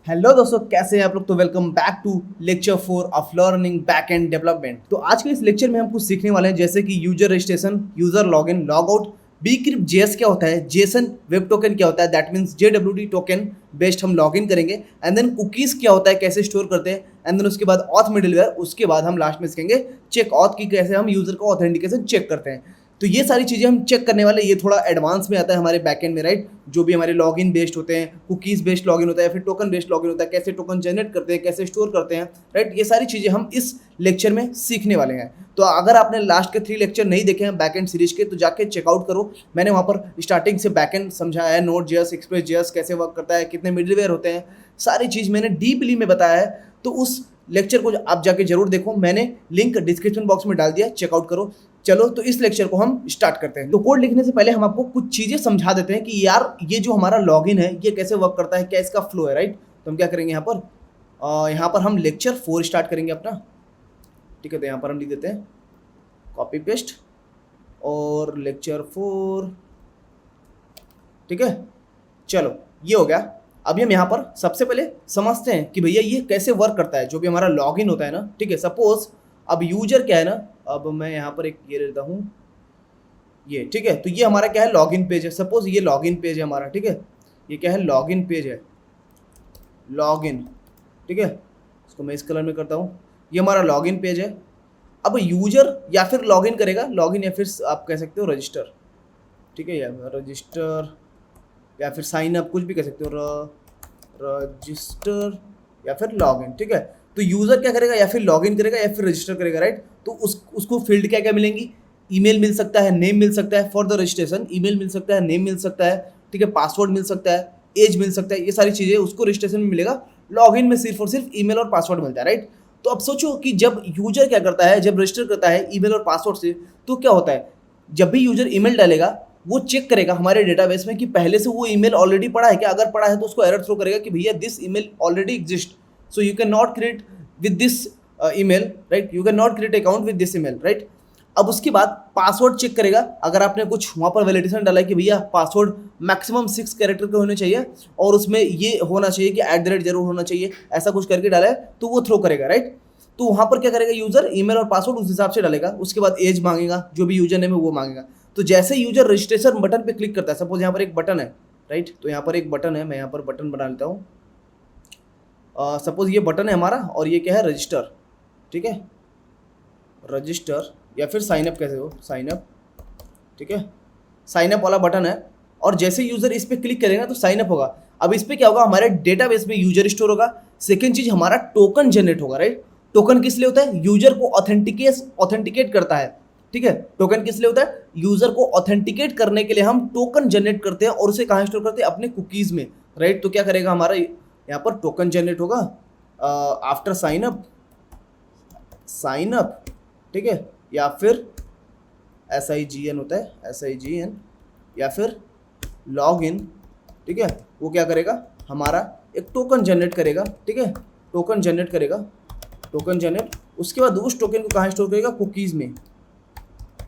Hello दोस्तों, कैसे हैं आप लोग। तो welcome back to lecture 4 of learning back end development. तो आज के इस लेक्चर में हम कुछ सीखने वाले हैं, जैसे कि user registration, user login, log out, bcrypt JS क्या होता है, जेसन वेब टोकन क्या होता है, दैट मींस जेडब्ल्यूटी टोकन बेस्ड हम लॉगिन करेंगे। एंड देन कुकीज क्या होता है, कैसे स्टोर करते हैं। एंड देन उसके बाद ऑथ मिडिलवेयर, उसके बाद हम लास्ट में सीखेंगे चेक ऑथ की, कैसे हम यूजर का ऑथेंटिकेशन चेक करते हैं। तो ये सारी चीज़ें हम चेक करने वाले, ये थोड़ा एडवांस में आता है हमारे बैकएंड में, राइट। जो भी हमारे लॉगिन बेस्ड होते हैं, कुकीज़ बेस्ड लॉगिन होता है, फिर टोकन बेस्ड लॉगिन होता है, कैसे टोकन जनरेट करते हैं, कैसे स्टोर करते हैं, राइट। ये सारी चीज़ें हम इस लेक्चर में सीखने वाले हैं। तो अगर आपने लास्ट के 3 लेक्चर नहीं देखे हैं बैकएंड सीरीज के, तो जाके चेकआउट करो। मैंने वहाँ पर स्टार्टिंग से बैकएंड समझाया है, नोड जेएस, एक्सप्रेस जेएस कैसे वर्क करता है, कितने मिडलवेयर होते हैं, सारी चीज़ मैंने डीपली में बताया है। तो उस लेक्चर को आप जाके जरूर देखो, मैंने लिंक डिस्क्रिप्शन बॉक्स में डाल दिया, चेकआउट करो। चलो तो इस लेक्चर को हम स्टार्ट करते हैं। तो कोड लिखने से पहले हम आपको कुछ चीजें समझा देते हैं कि यार ये जो हमारा लॉगिन है ये कैसे वर्क करता है, क्या इसका फ्लो है, राइट। तो हम क्या करेंगे यहाँ पर हम लेक्चर 4 स्टार्ट करेंगे अपना, ठीक है। तो यहाँ पर हम लिख देते हैं कॉपी पेस्ट और लेक्चर 4, ठीक है। चलो ये हो गया। अभी हम यहाँ पर सबसे पहले समझते हैं कि भैया ये कैसे वर्क करता है, जो भी हमारा लॉगिन होता है ना, ठीक है। सपोज अब यूजर क्या है ना, अब मैं यहाँ पर एक ये लेता हूँ, ये ठीक है। तो ये हमारा क्या है, लॉगिन पेज है। सपोज ये लॉगिन पेज है हमारा, ठीक है। ये क्या है, लॉगिन पेज है, लॉगिन, ठीक है। इसको मैं इस कलर में करता हूँ। ये हमारा लॉगिन पेज है। अब यूजर या फिर लॉगिन करेगा, लॉगिन या फिर आप कह सकते हो रजिस्टर, ठीक है, या रजिस्टर या फिर साइन अप, कुछ भी कह सकते हो, रजिस्टर या फिर लॉगिन, ठीक है। तो यूजर क्या करेगा, या फिर लॉगिन करेगा या फिर रजिस्टर करेगा, राइट। तो उसको फील्ड क्या क्या मिलेंगी, ईमेल मिल सकता है, नेम मिल सकता है फॉर द रजिस्ट्रेशन, ईमेल मिल सकता है, नेम मिल सकता है, ठीक है, पासवर्ड मिल सकता है, एज मिल सकता है। ये सारी चीजें उसको रजिस्ट्रेशन में मिलेगा। लॉगिन में सिर्फ और सिर्फ ईमेल और पासवर्ड मिलता है, राइट। तो अब सोचो कि जब यूजर क्या करता है, जब रजिस्टर करता है ईमेल और पासवर्ड से, तो क्या होता है, जब भी यूजर ईमेल डालेगा वो चेक करेगा हमारे डेटाबेस में कि पहले से वो ईमेल ऑलरेडी पड़ा है क्या। अगर पड़ा है तो उसको एरर थ्रो करेगा कि भैया this email already exist, so you can not create with this email, right, you can not create account with this email, right. अब उसके बाद पासवर्ड चेक करेगा, अगर आपने कुछ वहाँ पर वैलिडेशन डाला है कि भैया पासवर्ड मैक्सिमम 6 कैरेक्टर के होने चाहिए और उसमें ये होना चाहिए कि @ जरूर होना चाहिए, ऐसा कुछ करके डाला है तो वो थ्रो करेगा, राइट। तो वहाँ पर क्या करेगा, यूजर ईमेल और पासवर्ड उस हिसाब से डालेगा। उसके बाद एज मांगेगा, जो भी यूजर नेम है वो मांगेगा। तो जैसे यूजर रजिस्ट्रेशन बटन पे क्लिक करता है, सपोज यहाँ पर एक बटन है, राइट। तो यहाँ पर एक बटन है, मैं यहाँ पर बटन बना लेता हूँ। सपोज ये बटन है हमारा और ये क्या है, रजिस्टर, ठीक है, रजिस्टर या फिर साइनअप, कैसे हो, साइनअप, ठीक है। साइनअप वाला बटन है और जैसे यूजर इस पर क्लिक करेगा तो साइनअप होगा। अब इस पर क्या होगा, हमारे डेटाबेस में यूजर स्टोर होगा। सेकेंड चीज, हमारा टोकन जनरेट होगा, राइट। टोकन किस लिए होता है, यूजर को ऑथेंटिकेट करता है, ठीक है। टोकन किस लिए होता है, यूजर को ऑथेंटिकेट करने के लिए हम टोकन जनरेट करते हैं और उसे कहाँ स्टोर करते हैं, अपने कुकीज में, राइट। तो क्या करेगा, हमारा यहाँ पर टोकन जनरेट होगा आफ्टर साइनअप, ठीक है, या फिर SIGN होता है, SIGN या फिर लॉग इन, ठीक है। वो क्या करेगा, हमारा एक टोकन जनरेट करेगा, ठीक है, टोकन जनरेट करेगा, टोकन जनरेट। उसके बाद उस टोकन को कहाँ स्टोर करेगा, कुकीज़ में,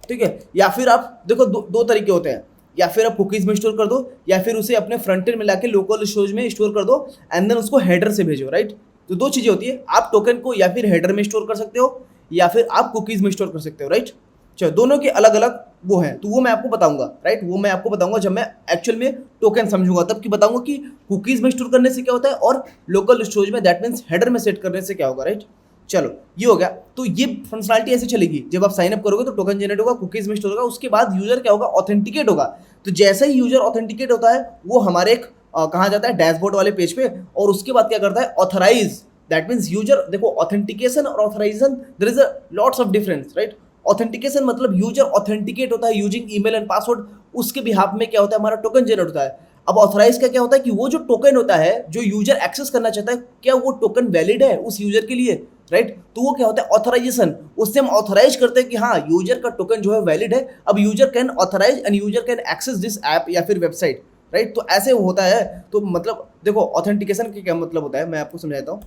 ठीक है। या फिर आप देखो दो तरीके होते हैं, या फिर आप कुकीज़ में स्टोर कर दो या फिर उसे अपने फ्रंट एंड में लाके लोकल स्टोरेज में स्टोर कर दो एंड देन उसको हेडर से भेजो, राइट। तो 2 चीज़ें होती है, आप टोकन को या फिर हेडर में स्टोर कर सकते हो या फिर आप कुकीज़ में स्टोर कर सकते हो, राइट। चलो दोनों के अलग अलग वो हैं, तो वो मैं आपको बताऊंगा, राइट। वो मैं आपको बताऊंगा जब मैं एक्चुअल में टोकन समझूंगा, तब की बताऊंगा कि कुकीज़ में स्टोर करने से क्या होता है और लोकल स्टोरेज में, दैट मीन्स हेडर में सेट करने से क्या होगा, राइट। चलो ये हो गया। तो ये फंक्शनलिटी ऐसे चलेगी, जब आप साइन अप करोगे तो टोकन जनरेट होगा, कुकीज़ में स्टोर होगा, उसके बाद यूजर क्या होगा, ऑथेंटिकेट होगा। तो जैसे ही यूजर ऑथेंटिकेट होता है वो हमारे एक कहाँ जाता है, डैशबोर्ड वाले पेज पे, और उसके बाद क्या करता है, ऑथराइज, दैट मीन्स यूजर, देखो ऑथेंटिकेशन और authorisation there is a lots of difference, right. Authentication मतलब यूजर ऑथेंटिकेट होता है यूजिंग ईमेल एंड पासवर्ड, उसके बिहाफ में क्या होता है, हमारा टोकन जनरेट होता है। अब ऑथराइज का क्या होता है कि वो जो टोकन होता है जो यूजर एक्सेस करना चाहता है, क्या वो टोकन वैलिड है उस यूजर के लिए, राइट। तो वो क्या होता है, ऑथराइजेशन, उससे हम ऑथराइज करते हैं कि हाँ यूजर का टोकन जो है वैलिड है। अब user can authorise and user can access this app या फिर वेबसाइट, राइट। तो ऐसे होता है। तो मतलब देखो ऑथेंटिकेशन का क्या मतलब होता है, मैं आपको समझाता हूँ।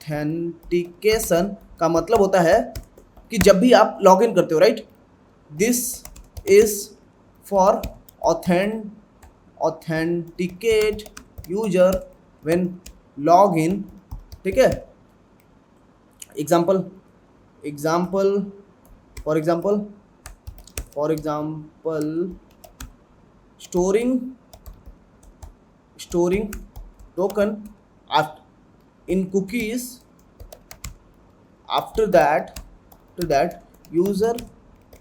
ऑथेंटिकेशन का मतलब होता है कि जब भी आप लॉग इन करते हो, right, this is for authenticate user when log in, ठीक है। Example for example storing token in cookies. After that user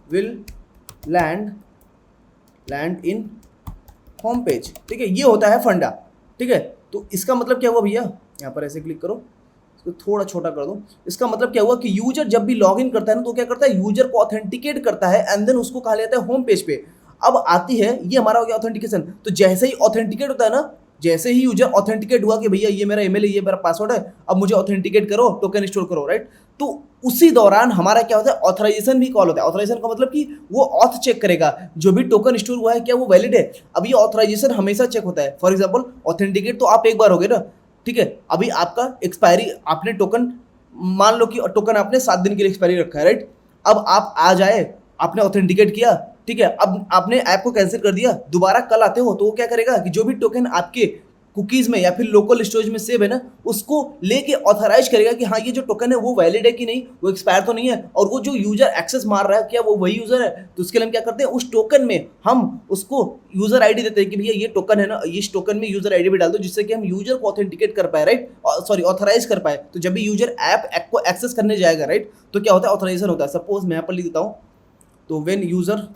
will land in home page, ठीक है। ये होता है फंडा, ठीक है। तो इसका मतलब क्या हुआ भैया, यहाँ पर ऐसे क्लिक करो, इसको थोड़ा छोटा कर दो। इसका मतलब क्या हुआ कि यूजर जब भी लॉग इन करता है ना तो क्या करता है, यूजर को ऑथेंटिकेट करता है एंड देन उसको कहा जाता है होम पेज पे। अब आती है, ये हमारा हो गया ऑथेंटिकेशन। तो जैसे ही ऑथेंटिकेट होता है ना, जैसे ही यूजर ऑथेंटिकेट हुआ कि भैया ये मेरा ईमेल है, ये मेरा पासवर्ड है, अब मुझे ऑथेंटिकेट करो, टोकन स्टोर करो, राइट। तो उसी दौरान हमारा क्या होता है, ऑथराइजेशन भी कॉल होता है। ऑथराइजेशन का मतलब कि वो ऑथ चेक करेगा, जो भी टोकन स्टोर हुआ है क्या वो वैलिड है। अब ये ऑथराइजेशन हमेशा चेक होता है। फॉर एग्जांपल ऑथेंटिकेट तो आप एक बार हो गए ना, ठीक है। अभी आपका एक्सपायरी, आपने टोकन, मान लो कि टोकन आपने 7 दिन के लिए एक्सपायरी रखा है, राइट। अब आप आ जाए, आपने ऑथेंटिकेट किया, ठीक है। अब आपने ऐप को कैंसिल कर दिया, दोबारा कल आते हो तो वो क्या करेगा कि जो भी टोकन आपके कुकीज में या फिर लोकल स्टोरेज में सेव है ना, उसको लेके ऑथराइज करेगा कि हाँ ये जो टोकन है वो वैलिड है कि नहीं, वो एक्सपायर तो नहीं है, और वो जो यूजर एक्सेस मार रहा है क्या वो वही यूजर है। तो उसके लिए हम क्या करते हैं, उस टोकन में हम उसको यूजर आईडी देते हैं कि भैया ये टोकन है ना, इस टोकन में यूजर आईडी भी डाल दो, जिससे कि हम यूजर को ऑथेंटिकेट कर पाए, राइट, सॉरी ऑथराइज कर पाए। तो जब भी यूजर ऐप को एक्सेस करने जाएगा, राइट, तो क्या होता है, ऑथराइजेशन होता है। सपोज मैं यहाँ पर लिख देता हूँ, तो when user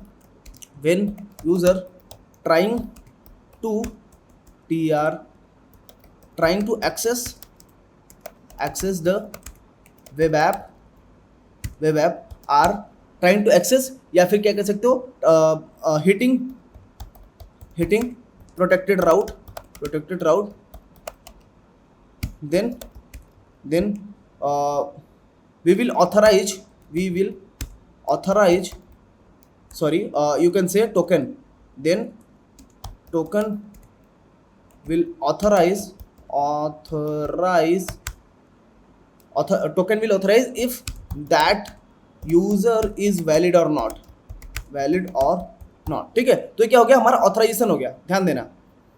trying to trying to access the web app are trying to access, या फिर क्या कह सकते हो, hitting protected route, then we will authorize, sorry, you can say token, then token will token will authorize if that user is valid or not, ठीक है। तो ये क्या हो गया, हमारा ऑथराइजेशन हो गया, ध्यान देना।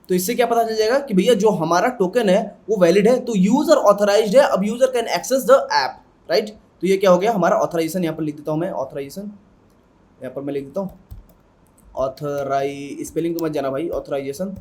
तो इससे क्या पता चल जाएगा कि भैया जो हमारा टोकन है वो वैलिड है, तो यूजर ऑथराइज्ड है, अब user can access the app, right. तो ये क्या हो गया, हमारा ऑथराइजेशन। यहाँ पर लिख देता हूँ मैं ऑथराइजेशन, यहाँ पर मैं लिख देता हूँ स्पेलिंग तो मत जाना भाई, ऑथराइजेशन,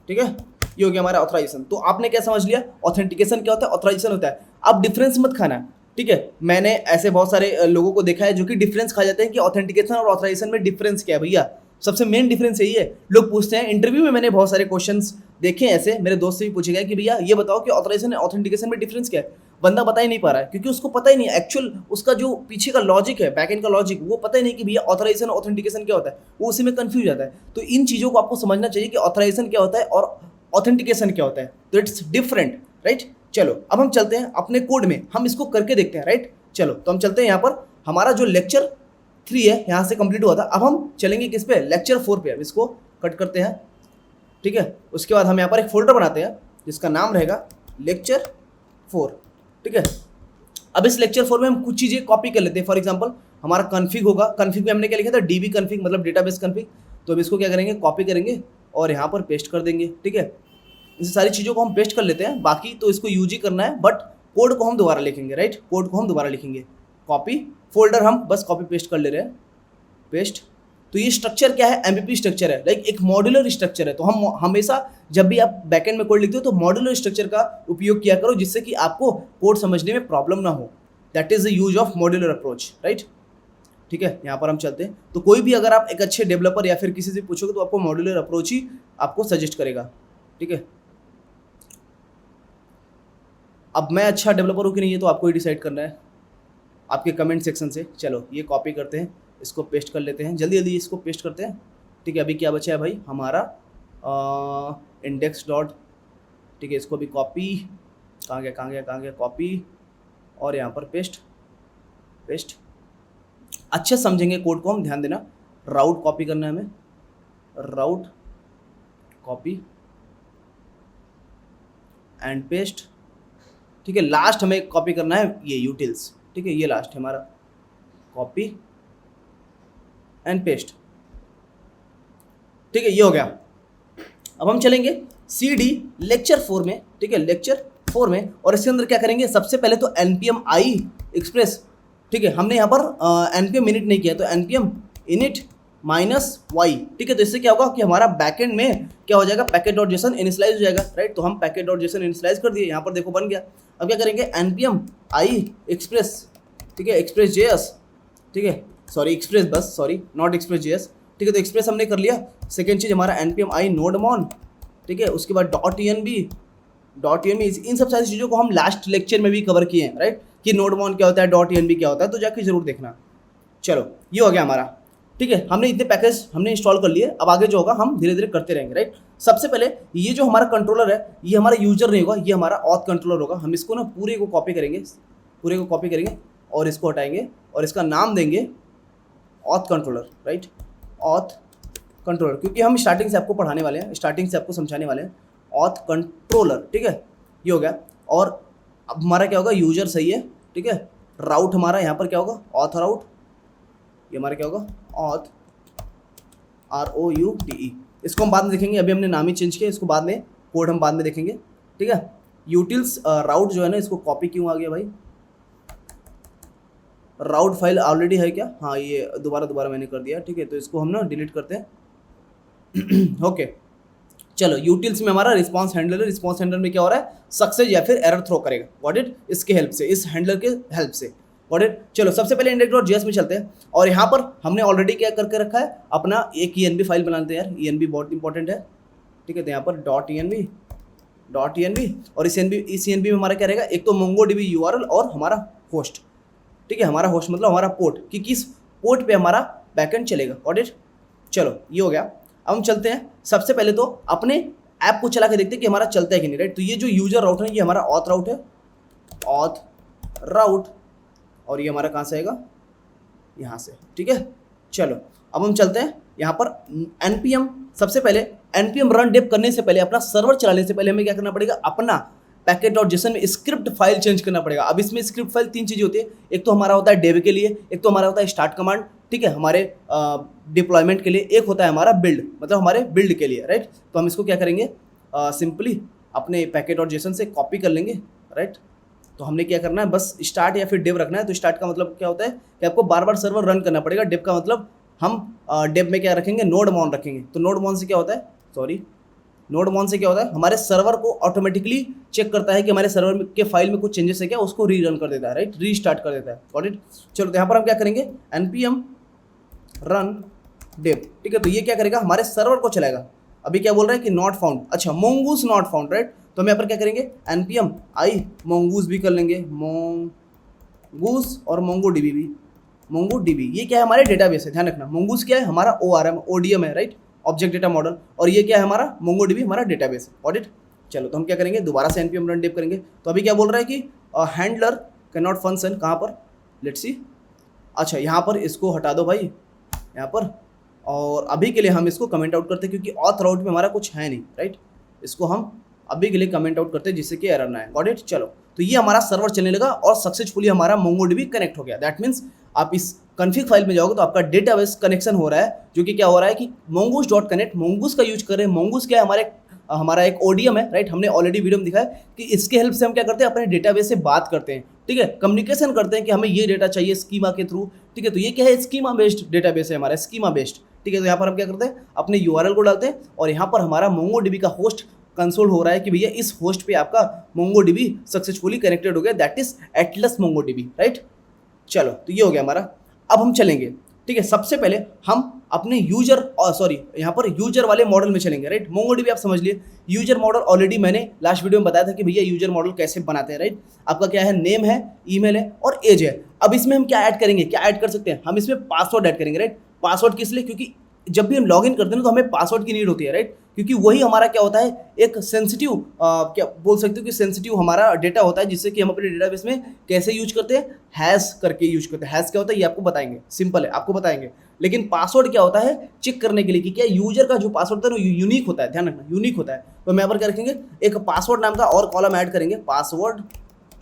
ठीक है। ये हो गया हमारा ऑथराइजेशन। तो आपने क्या समझ लिया, ऑथेंटिकेशन क्या होता है, ऑथराइजेशन होता है। अब डिफरेंस मत खाना, ठीक है। मैंने ऐसे बहुत सारे लोगों को देखा है जो कि डिफरेंस खा जाते हैं कि ऑथेंटिकेशन और ऑथराइजेशन में डिफरेंस क्या है। भैया सबसे मेन डिफरेंस यही है, लोग पूछते हैं इंटरव्यू में, मैंने बहुत सारे क्वेश्चंस देखे ऐसे, मेरे दोस्त से भी पूछे गए कि भैया ये बताओ कि ऑथराइजेशन और ऑथेंटिकेशन में डिफरेंस क्या है। बंदा बता ही नहीं पा रहा है, क्योंकि उसको पता ही नहीं है एक्चुअल उसका जो पीछे का लॉजिक है, बैकएंड का लॉजिक, वो पता ही नहीं कि भैया ऑथराइजेशन ऑथेंटिकेशन क्या होता है, वो उसी में कंफ्यूज जाता है। तो इन चीज़ों को आपको समझना चाहिए कि ऑथराइजेशन क्या होता है और ऑथेंटिकेशन क्या होता है, तो इट्स डिफरेंट, राइट। चलो अब हम चलते हैं अपने कोड में, हम इसको करके देखते हैं, राइट। चलो तो हम चलते हैं, यहाँ पर हमारा जो लेक्चर 3 है यहाँ से कंप्लीट हुआ था। अब हम चलेंगे किस पे, लेक्चर 4 पे। अब इसको कट करते हैं, ठीक है। उसके बाद हम यहाँ पर एक फोल्डर बनाते हैं जिसका नाम रहेगा लेक्चर 4, ठीक है। अब इस लेक्चर 4 में हम कुछ चीज़ें कॉपी कर लेते हैं। फॉर एग्जांपल हमारा कॉन्फ़िग होगा, कॉन्फ़िग में हमने क्या लिखा था, डीबी कॉन्फ़िग मतलब डेटाबेस कॉन्फ़िग। तो अब इसको क्या करेंगे, कॉपी करेंगे और यहाँ पर पेस्ट कर देंगे, ठीक है। इन सारी चीज़ों को हम पेस्ट कर लेते हैं, बाकी तो इसको यूज ही करना है, बट कोड को हम दोबारा लिखेंगे, राइट। कोड को हम दोबारा लिखेंगे, कॉपी, फोल्डर हम बस कॉपी पेस्ट कर ले रहे हैं, पेस्ट। तो ये स्ट्रक्चर क्या है, एमपीपी स्ट्रक्चर है, लाइक एक मॉड्यूलर स्ट्रक्चर है। तो हम हमेशा जब भी आप बैकएंड में कोड लिखते हो तो मॉड्यूलर स्ट्रक्चर का उपयोग किया करो, जिससे कि आपको कोड समझने में प्रॉब्लम ना हो। That is the use of modular approach, right, ठीक है। यहाँ पर हम चलते हैं। तो कोई भी अगर आप एक अच्छे डेवलपर या फिर किसी से पूछोगे तो आपको मॉड्यूलर अप्रोच ही आपको सजेस्ट करेगा, ठीक है। अब मैं अच्छा डेवलपर हूँ कि नहीं, ये तो आपको ही डिसाइड करना है आपके कमेंट सेक्शन से। चलो ये कॉपी करते हैं, इसको पेस्ट कर लेते हैं, जल्दी जल्दी इसको पेस्ट करते हैं, ठीक है। अभी क्या बचा है भाई, हमारा इंडेक्स डॉट, ठीक है। इसको भी कॉपी, कहाँ गया, कॉपी, और यहाँ पर पेस्ट। अच्छे समझेंगे कोड को हम, ध्यान देना। राउट कॉपी करना है हमें, राउट कॉपी एंड पेस्ट, ठीक है। लास्ट हमें कॉपी करना है ये यूटिल्स, ठीक है। ये लास्ट है हमारा, कॉपी एंड पेस्ट, ठीक है। ये हो गया। अब हम चलेंगे CD लेक्चर 4 में, ठीक है, लेक्चर 4 में, और इसके अंदर क्या करेंगे, सबसे पहले तो npm आई एक्सप्रेस, ठीक है, हमने यहाँ पर npm इनिट नहीं किया तो npm init -y, ठीक है, तो इससे क्या होगा कि हमारा बैकएंड में क्या हो जाएगा, पैकेट.json इनिशियलाइज हो जाएगा, राइट। तो हम पैकेट.json इनिशियलाइज कर दिए, यहाँ पर देखो बन गया। अब क्या करेंगे, npm आई एक्सप्रेस, ठीक है, एक्सप्रेस JS, ठीक है, सॉरी एक्सप्रेस बस, सॉरी नॉट एक्सप्रेस JS, ठीक है, तो एक्सप्रेस हमने कर लिया। सेकेंड चीज़ हमारा npm आई नोडमॉन, ठीक है, उसके बाद .env, इन सब सारी चीज़ों को हम लास्ट लेक्चर में भी कवर किए हैं, राइट, कि नोडमॉन क्या होता है, .env क्या होता है, तो जाके जरूर देखना। चलो ये हो गया हमारा, ठीक है, हमने इतने पैकेज हमने इंस्टॉल कर लिए। अब आगे जो होगा हम धीरे धीरे करते रहेंगे, राइट। सबसे पहले ये जो हमारा कंट्रोलर है, ये हमारा यूजर नहीं होगा, ये हमारा ऑथ कंट्रोलर होगा। हम इसको ना पूरे को कॉपी करेंगे और इसको हटाएंगे और इसका नाम देंगे auth controller, right, auth controller, क्योंकि हम स्टार्टिंग से आपको पढ़ाने वाले हैं, स्टार्टिंग से आपको समझाने वाले हैं, ऑथ कंट्रोलर, ठीक है, ये हो गया। और अब हमारा क्या होगा, यूजर सही है, ठीक है, राउट हमारा यहाँ पर क्या होगा, ऑथ राउट, ये हमारा क्या होगा, ऑथ ROUTE, इसको हम बाद में देखेंगे, अभी हमने नाम ही चेंज किया, इसको बाद में कोड हम बाद में देखेंगे, ठीक है। यूटिल्स राउट जो है ना, इसको कॉपी क्यों आ गया भाई, राउट फाइल ऑलरेडी है क्या, हाँ ये दोबारा मैंने कर दिया, ठीक है, तो इसको हम ना डिलीट करते हैं। ओके चलो, यूटिल्स में हमारा रिस्पांस हैंडलर है, रिस्पांस हैंडलर में क्या हो रहा है, सक्सेस या फिर एरर थ्रो करेगा, व्हाट इट, इसके हेल्प से, इस हैंडलर के हेल्प से, व्हाट इट। चलो सबसे पहले index.js में चलते हैं, और यहाँ पर हमने ऑलरेडी क्या करके रखा है, अपना एक env फाइल बनाते हैं यार, env बहुत इंपॉर्टेंट है, ठीक है, तो यहाँ पर .env, और इस env में हमारा क्या रहेगा, एक तो MongoDB URL और हमारा होस्ट, ठीक है, हमारा होस्ट मतलब हमारा पोर्ट, कि किस पोर्ट पे हमारा बैकएंड चलेगा, व्हाट इट। चलो ये हो गया। अब हम चलते हैं, सबसे पहले तो अपने ऐप को चला के देखते हैं कि हमारा चलता है कि नहीं, राइट। तो ये जो यूजर राउट है, ये हमारा ऑथ राउट है, ऑथ राउट, और ये हमारा कहाँ से आएगा, यहाँ से, ठीक है। चलो अब हम चलते हैं यहाँ पर npm, सबसे पहले npm रन डेप करने से पहले, अपना सर्वर चलाने से पहले हमें क्या करना पड़ेगा, अपना पैकेट.json में स्क्रिप्ट फाइल चेंज करना पड़ेगा। अब इसमें स्क्रिप्ट फाइल तीन चीज़ें होती है, एक तो हमारा होता है डेव के लिए, एक तो हमारा होता है स्टार्ट कमांड, ठीक है, हमारे डिप्लॉयमेंट के लिए, एक होता है हमारा बिल्ड, मतलब हमारे बिल्ड के लिए, राइट। तो हम इसको क्या करेंगे, सिंपली अपने पैकेट.json से कॉपी कर लेंगे, राइट। तो हमने क्या करना है, बस स्टार्ट या फिर डेव रखना है। तो स्टार्ट का मतलब क्या होता है कि आपको बार बार सर्वर रन करना पड़ेगा। डेव का मतलब हम डेव में क्या रखेंगे, नोडमॉन रखेंगे। तो नोडमॉन से क्या होता है, नोडमॉन से क्या होता है, हमारे सर्वर को ऑटोमेटिकली चेक करता है कि हमारे सर्वर के फाइल में कुछ चेंजेस है क्या, उसको रीरन कर देता है, राइट, रीस्टार्ट कर देता है, गॉट इट। चलो तो यहाँ पर हम क्या करेंगे, npm रन डेव, ठीक है, तो ये क्या करेगा, हमारे सर्वर को चलाएगा। अभी क्या बोल रहा है कि नॉट फाउंड, अच्छा mongoose नॉट फाउंड, राइट। तो हम यहाँ पर क्या करेंगे, npm आई mongoose भी कर लेंगे, mongoose और mongodb भी, mongodb ये क्या है, हमारे डेटाबेस है, ध्यान रखना। mongoose क्या है, हमारा ODM है, राइट, ऑब्जेक्ट डेटा मॉडल, और ये क्या है, हमारा MongoDB हमारा डेटाबेस है, ऑडिट। चलो तो हम क्या करेंगे, दोबारा से npm रन डेव करेंगे। तो अभी क्या बोल रहा है कि हैंडलर कैन नॉट फंक्शन, कहाँ पर, लेट्स सी, अच्छा यहाँ पर इसको हटा दो भाई, यहाँ पर, और अभी के लिए हम इसको कमेंट आउट करते हैं, क्योंकि ऑथ राउट में हमारा कुछ है नहीं, राइट। इसको हम अभी के लिए कमेंट आउट करते हैं जिससे कि एरर ना आए, गॉट इट। चलो तो ये हमारा सर्वर चलने लगा और सक्सेसफुली हमारा MongoDB कनेक्ट हो गया। दैट मीन्स आप इस कन्फिग फाइल में जाओगे तो आपका डेटाबेस कनेक्शन हो रहा है, जो कि क्या हो रहा है कि mongoose.connect, mongoose का यूज कर रहे हैं। mongoose क्या है, हमारा एक ODM है, राइट। हमने ऑलरेडी वीडियो में दिखाया कि इसके हेल्प से हम क्या करते हैं, अपने डेटाबेस से बात करते हैं, ठीक है, कम्युनिकेशन करते हैं कि हमें ये डेटा चाहिए स्कीमा के थ्रू, ठीक है। तो ये क्या है, स्कीमा बेस्ड डेटाबेस है हमारा, स्कीमा बेस्ड, ठीक है। तो यहाँ पर हम क्या करते हैं, अपने URL को डालते हैं, और यहाँ पर हमारा MongoDB का होस्ट कंसोल हो रहा है कि भैया इस होस्ट पे आपका MongoDB सक्सेसफुली कनेक्टेड हो गया, that is Atlas MongoDB, right. चलो तो ये हो गया हमारा। अब हम चलेंगे, ठीक है, सबसे पहले हम अपने यहाँ पर यूजर वाले मॉडल में चलेंगे, राइट। MongoDB आप समझ लिए, यूजर मॉडल ऑलरेडी मैंने लास्ट वीडियो में बताया था कि भैया यूजर मॉडल कैसे बनाते हैं, राइट। आपका क्या है, नेम है, ईमेल है और एज है। अब इसमें हम क्या ऐड करेंगे, क्या ऐड कर सकते हैं, हम इसमें पासवर्ड ऐड करेंगे, राइट। पासवर्ड किस लिए, क्योंकि जब भी हम लॉगिन करते हैं तो हमें पासवर्ड की नीड होती है, राइट, क्योंकि वही हमारा क्या होता है, एक सेंसिटिव क्या बोल सकते हो कि सेंसिटिव हमारा डेटा होता है, जिससे कि हम अपने डेटाबेस में कैसे यूज करते हैं, हैश करके यूज करते हैं। हैश क्या होता है ये आपको बताएंगे, सिंपल है, आपको बताएंगे। लेकिन पासवर्ड क्या होता है, चेक करने के लिए कि क्या यूजर का जो पासवर्ड होता है वो यूनिक होता है, ध्यान रखना, यूनिक होता है। तो हम यहाँ पर क्या रखेंगे, एक पासवर्ड नाम का और कॉलम ऐड करेंगे, पासवर्ड,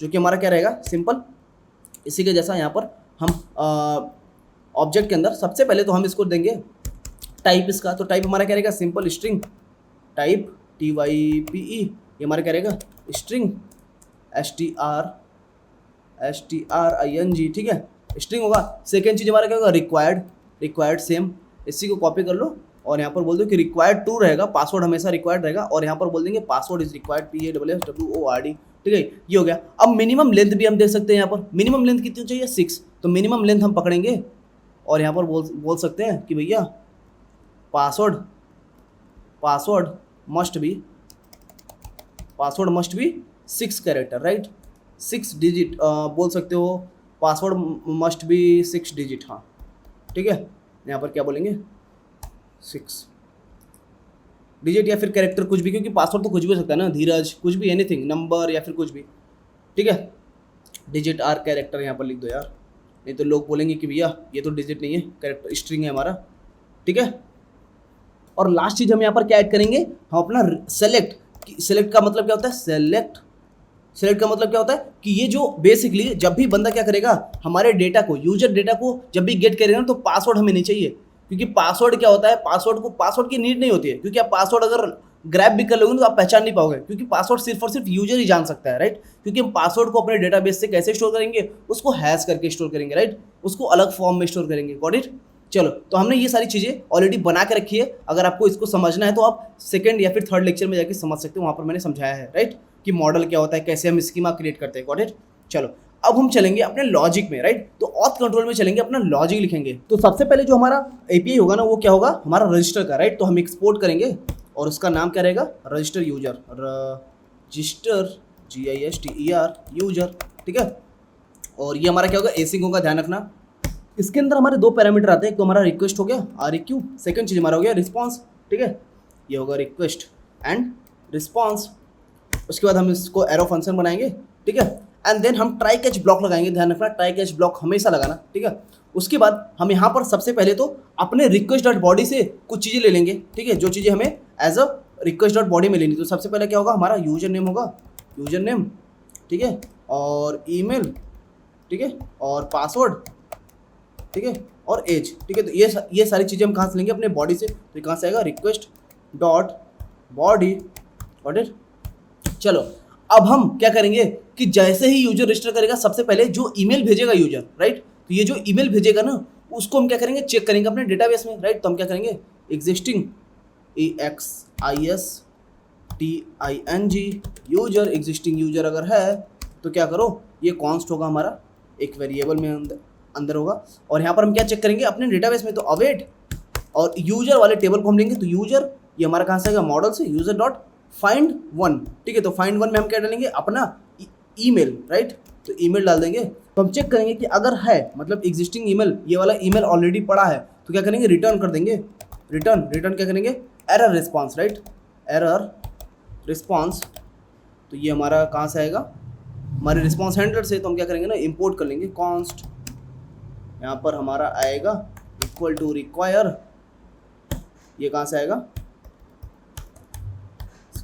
जो कि हमारा क्या रहेगा, सिंपल इसी के जैसा। यहाँ पर हम ऑब्जेक्ट के अंदर सबसे पहले तो हम इसको देंगे टाइप इसका, तो टाइप हमारा क्या रहेगा, सिंपल स्ट्रिंग टाइप TYPE, ये हमारा क्या रहेगा स्ट्रिंग STRING, ठीक है स्ट्रिंग होगा। सेकेंड चीज हमारा क्या होगा रिक्वायर्ड सेम, इसी को कॉपी कर लो और यहाँ पर बोल दो कि रिक्वायर्ड ट्रू रहेगा, पासवर्ड हमेशा रिक्वायर्ड रहेगा और यहाँ पर बोल देंगे पासवर्ड इज रिक्वायर्ड PASSWORD, ठीक है ये हो गया। अब मिनिमम लेंथ भी हम देख सकते हैं, यहाँ पर मिनिमम लेंथ कितनी चाहिए 6, तो मिनिमम लेंथ हम पकड़ेंगे और यहाँ पर बोल सकते हैं कि भैया password must be 6 character, right 6 digit बोल सकते हो, पासवर्ड मस्ट बी 6 डिजिट, हाँ ठीक है। यहाँ पर क्या बोलेंगे 6 डिजिट या फिर कैरेक्टर कुछ भी, क्योंकि पासवर्ड तो कुछ भी हो सकता है ना, धीरज कुछ भी, एनीथिंग नंबर या फिर कुछ भी, ठीक है। डिजिट आर कैरेक्टर यहाँ पर लिख दो यार, नहीं तो लोग बोलेंगे कि भैया ये तो डिजिट नहीं है, कैरेक्टर स्ट्रिंग है हमारा, ठीक है। और लास्ट चीज हम यहाँ पर क्या ऐड करेंगे, हम अपना सेलेक्ट का मतलब क्या होता है, सेलेक्ट का मतलब क्या होता है कि ये जो बेसिकली जब भी बंदा क्या करेगा हमारे डेटा को, यूजर डेटा को जब भी गेट करेगा ना, तो पासवर्ड हमें नहीं चाहिए, क्योंकि पासवर्ड क्या होता है, पासवर्ड की नीड नहीं होती है, क्योंकि आप पासवर्ड अगर ग्रैब भी कर लोगे तो आप पहचान नहीं पाओगे, क्योंकि पासवर्ड सिर्फ और सिर्फ यूजर ही जान सकता है, राइट। क्योंकि हम पासवर्ड को अपने डेटाबेस से कैसे स्टोर करेंगे, उसको हैश करके स्टोर करेंगे, राइट, उसको अलग फॉर्म में स्टोर करेंगे, गॉट इट। चलो तो हमने ये सारी चीजें ऑलरेडी बना के रखी है, अगर आपको इसको समझना है तो आप सेकंड या फिर थर्ड लेक्चर में जाके समझ सकते हो, वहां पर मैंने समझाया है, राइट, कि मॉडल क्या होता है, कैसे हम स्कीमा क्रिएट करते हैं, गॉट इट। चलो अब हम चलेंगे अपने लॉजिक में, राइट, तो ऑथ कंट्रोल में चलेंगे, अपना लॉजिक लिखेंगे। तो सबसे पहले जो हमारा एपीआई होगा ना, वो क्या होगा हमारा रजिस्टर का, राइट, तो हम एक्सपोर्ट करेंगे और उसका नाम क्या रहेगा रजिस्टर GISTER यूजर, ठीक है। और ये हमारा क्या होगा एसिंक होगा, ध्यान रखना। इसके अंदर हमारे दो पैरामीटर आते हैं, एक तो हमारा रिक्वेस्ट हो गया REQ, सेकंड चीज हमारा हो गया रिस्पॉन्स, ठीक है, ये होगा रिक्वेस्ट एंड रिस्पॉन्स। उसके बाद हम इसको एरो फंक्शन बनाएंगे, ठीक है, एंड देन हम ट्राई कैच ब्लॉक लगाएंगे, ध्यान रखना ट्राई कैच ब्लॉक हमेशा लगाना, ठीक है। उसके बाद हम यहाँ पर सबसे पहले तो अपने रिक्वेस्ट डॉट बॉडी से कुछ चीज़ें ले लेंगे, ठीक है, जो चीज़ें हमें as a request dot body में लेनी। तो सबसे पहले क्या होगा हमारा यूजर नेम होगा, यूजर नेम, ठीक है, और ईमेल, ठीक है, और पासवर्ड, ठीक है, और एज, ठीक है। तो ये सारी चीज़ें हम कहाँ से लेंगे अपने बॉडी से, तो कहाँ से आएगा request dot body, got it. चलो अब हम क्या करेंगे कि जैसे ही यूजर रजिस्टर करेगा, सबसे पहले जो ईमेल भेजेगा यूजर, राइट, तो ये जो ईमेल भेजेगा ना, उसको हम क्या करेंगे चेक करेंगे अपने डेटाबेस में, राइट। तो हम क्या करेंगे existing EXISTING user, existing user अगर है तो क्या करो, ये कॉन्स्ट होगा हमारा, एक वेरिएबल में अंदर होगा, और यहाँ पर हम क्या चेक करेंगे अपने डेटाबेस में, तो अवेट और यूजर वाले टेबल को हम लेंगे, तो यूजर ये हमारा कहाँ से आएगा मॉडल से, यूजर डॉट फाइंड वन, ठीक है। तो फाइंड वन में हम क्या डालेंगे अपना ईमेल, राइट, तो ईमेल डाल देंगे। तो हम चेक करेंगे कि अगर है मतलब एग्जिस्टिंग ईमेल, ये वाला ईमेल ऑलरेडी पड़ा है, तो क्या करेंगे रिटर्न कर देंगे, रिटर्न क्या करेंगे error response, right, error response. तो ये हमारा कहाँ से आएगा हमारे रिस्पॉन्स हैंडलर से, तो हम क्या करेंगे ना इंपोर्ट कर लेंगे कॉन्स्ट, यहाँ पर हमारा आएगा इक्वल टू रिक्वायर, ये कहाँ से आएगा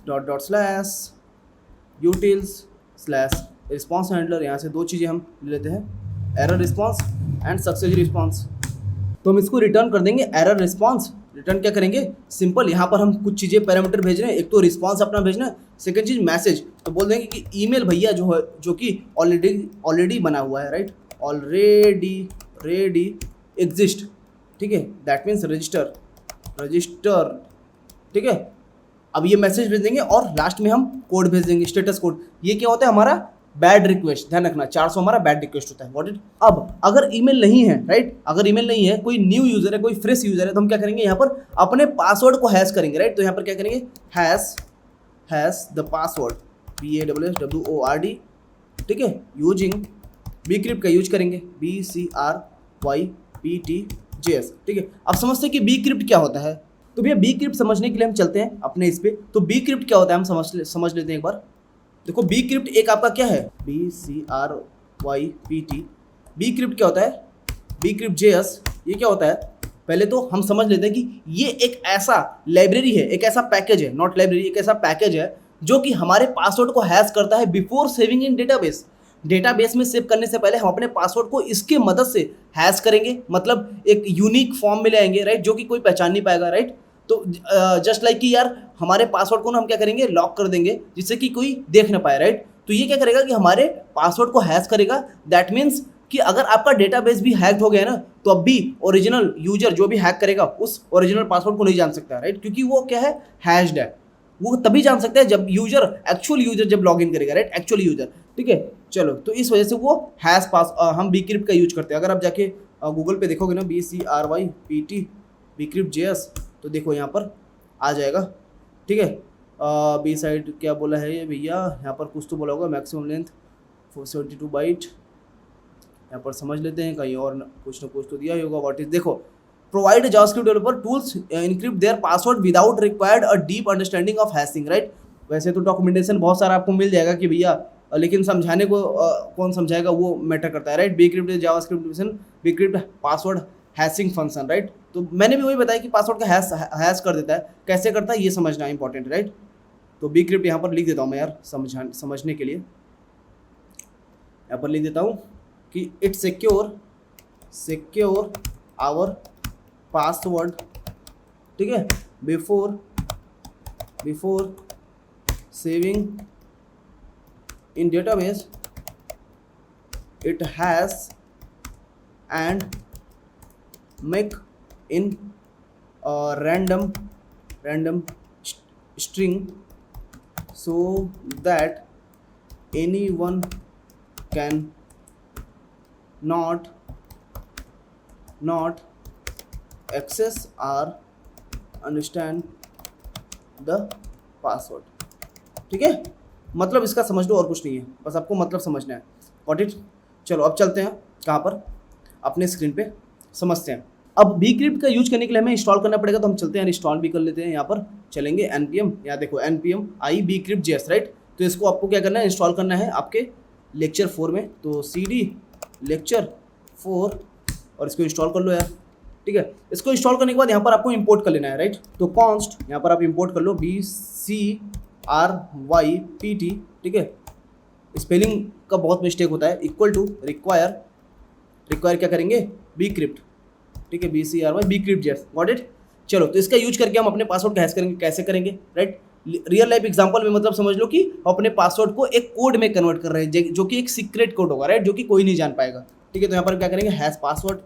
dot slash utils slash response handler. यहाँ से दो चीज़ें हम ले लेते हैं, error response and success response. तो हम इसको रिटर्न कर देंगे एरर रिस्पॉन्स। रिटर्न क्या करेंगे सिंपल, यहाँ पर हम कुछ चीज़ें पैरामीटर भेज रहे हैं, एक तो रिस्पॉन्स अपना भेजना है, सेकंड चीज़ मैसेज। तो बोल देंगे कि ईमेल भैया जो है, जो कि ऑलरेडी बना हुआ है, राइट, ऑलरेडी एग्जिस्ट, ठीक है, दैट मीन्स रजिस्टर, ठीक है। अब ये मैसेज भेज देंगे और लास्ट में हम कोड भेज देंगे, स्टेटस कोड। ये क्या होता है हमारा बैड रिक्वेस्ट, ध्यान रखना 400 हमारा बैड रिक्वेस्ट होता है, व्हाट इट। अब अगर ईमेल नहीं है, राइट, अगर ईमेल नहीं है, कोई न्यू यूजर है, कोई फ्रेश यूजर है, तो हम क्या करेंगे यहाँ पर अपने पासवर्ड को हैश करेंगे, राइट। तो यहाँ पर क्या करेंगे हैश द पासवर्ड PASSWORD, ठीक है, यूजिंग bcrypt का यूज करेंगे BCRYPTJS, ठीक है। अब समझते हैं कि bcrypt क्या होता है। तो भैया bcrypt समझने के लिए हम चलते हैं अपने इस पे। तो bcrypt क्या होता है हम समझ लेते हैं एक बार। देखो bcrypt एक आपका क्या है BCRYPT, bcrypt क्या होता है bcrypt.js, ये क्या होता है पहले तो हम समझ लेते हैं कि ये एक ऐसा लाइब्रेरी है, एक ऐसा पैकेज है, नॉट लाइब्रेरी, एक ऐसा पैकेज है जो कि हमारे पासवर्ड को हैश करता है before saving in database. Database में सेव करने से पहले हम अपने पासवर्ड को इसके मदद से हैश करेंगे, मतलब एक यूनिक फॉर्म में ले आएंगे, राइट, जो कि कोई पहचान नहीं पाएगा, राइट। तो जस्ट लाइक कि यार हमारे पासवर्ड को ना हम क्या करेंगे, लॉक कर देंगे जिससे कि कोई देख ना पाए, राइट। तो ये क्या करेगा कि हमारे पासवर्ड को हैश करेगा। दैट मीन्स कि अगर आपका डेटाबेस भी हैक हो गया ना, तो अब भी ओरिजिनल यूजर जो भी हैक करेगा उस ओरिजिनल पासवर्ड को नहीं जान सकता, राइट, क्योंकि वो क्या है, हैश्ड है। वो तभी जान सकता है जब यूजर, एक्चुअल यूजर जब लॉग इन करेगा, राइट, एक्चुअल यूजर, ठीक है। चलो, तो इस वजह से वो हैश पास हम बीक्रिप्ट का यूज करते हैं। अगर आप जाके गूगल पे देखोगे ना, BCRYPT बीक्रिप्ट JS, तो देखो यहाँ पर आ जाएगा, ठीक है। बी साइड क्या बोला है ये भैया, यहाँ पर कुछ तो बोला होगा, मैक्सिमम लेंथ 472 बाइट, यहाँ पर समझ लेते हैं, कहीं और कुछ ना कुछ तो दिया ही होगा। व्हाट इज, देखो, provide JavaScript developer tools encrypt their password without required a deep understanding of hashing, right. वैसे तो डॉक्यूमेंटेशन बहुत सारा आपको मिल जाएगा कि भैया, लेकिन समझाने को कौन समझाएगा, वो मैटर करता है, right. Bcrypt JavaScript bcrypt password hashing function, right. तो मैंने भी वही बताया कि पासवर्ड का हैश कर देता है, कैसे करता है ये समझना इंपॉर्टेंट, राइट। तो बीक्रिप्ट यहाँ पर लिख देता हूँ मैं यार, समझने के लिए यहाँ पर लिख देता हूँ कि इट्स सिक्योर आवर पासवर्ड, ठीक है, before saving in database it has and make in random string so that anyone can not access or understand the password, ठीक है। मतलब इसका समझ लो, और कुछ नहीं है, बस आपको मतलब समझना है। Got it. चलो अब चलते हैं कहाँ पर, अपने स्क्रीन पे समझते हैं। अब बीक्रिप्ट का यूज करने के लिए हमें इंस्टॉल करना पड़ेगा, तो हम चलते हैं इंस्टॉल भी कर लेते हैं। यहाँ पर चलेंगे npm, यहाँ देखो npm i bcrypt.js, राइट। तो इसको आपको क्या करना है, इंस्टॉल करना है आपके लेक्चर 4 में। तो cd लेक्चर 4 और इसको इंस्टॉल कर लो यार, ठीक है। इसको इंस्टॉल करने के बाद यहाँ पर आपको इंपोर्ट कर लेना है, राइट। तो कॉन्स्ट यहाँ पर आप इंपोर्ट कर लो BCRYPT, ठीक है। स्पेलिंग का बहुत मिस्टेक होता है, इक्वल टू रिक्वायर क्या करेंगे, बीक्रिप्ट, ठीक है, BCRY बीक्रिप्ट.js, गॉट इट। चलो, तो इसका यूज करके हम अपने पासवर्ड को हैश करेंगे, कैसे करेंगे, राइट। रियल लाइफ एग्जांपल में मतलब समझ लो कि अपने पासवर्ड को एक कोड में कन्वर्ट कर रहे हैं, जो कि एक सीक्रेट कोड होगा, राइट, जो कि कोई नहीं जान पाएगा, ठीक है। तो यहाँ पर क्या करेंगे, hash password,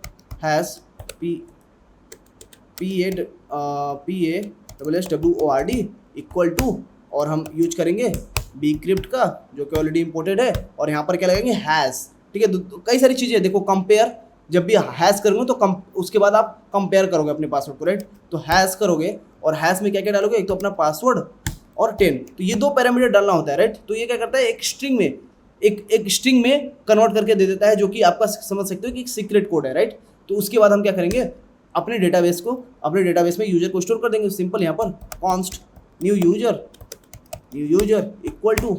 hash PASSWORD equal to, और हम यूज करेंगे बीक्रिप्ट का जो कि ऑलरेडी इंपोर्टेड है, और यहाँ पर क्या लगाएंगे, हैश, ठीक है। तो कई सारी चीज़ें देखो, कंपेयर, जब भी हैश करोगे तो उसके बाद आप कंपेयर करोगे अपने पासवर्ड को, राइट। तो हैश करोगे और हैश में क्या क्या डालोगे, एक तो अपना पासवर्ड और 10, तो ये 2 पैरामीटर डालना होता है, राइट। तो ये क्या करता है, एक स्ट्रिंग में एक स्ट्रिंग में कन्वर्ट करके दे देता है, जो कि आपका समझ सकते हो कि एक सीक्रेट कोड है, राइट। तो उसके बाद हम क्या करेंगे, अपने डेटाबेस में यूजर को स्टोर कर देंगे। सिंपल, यहाँ पर const new user equal to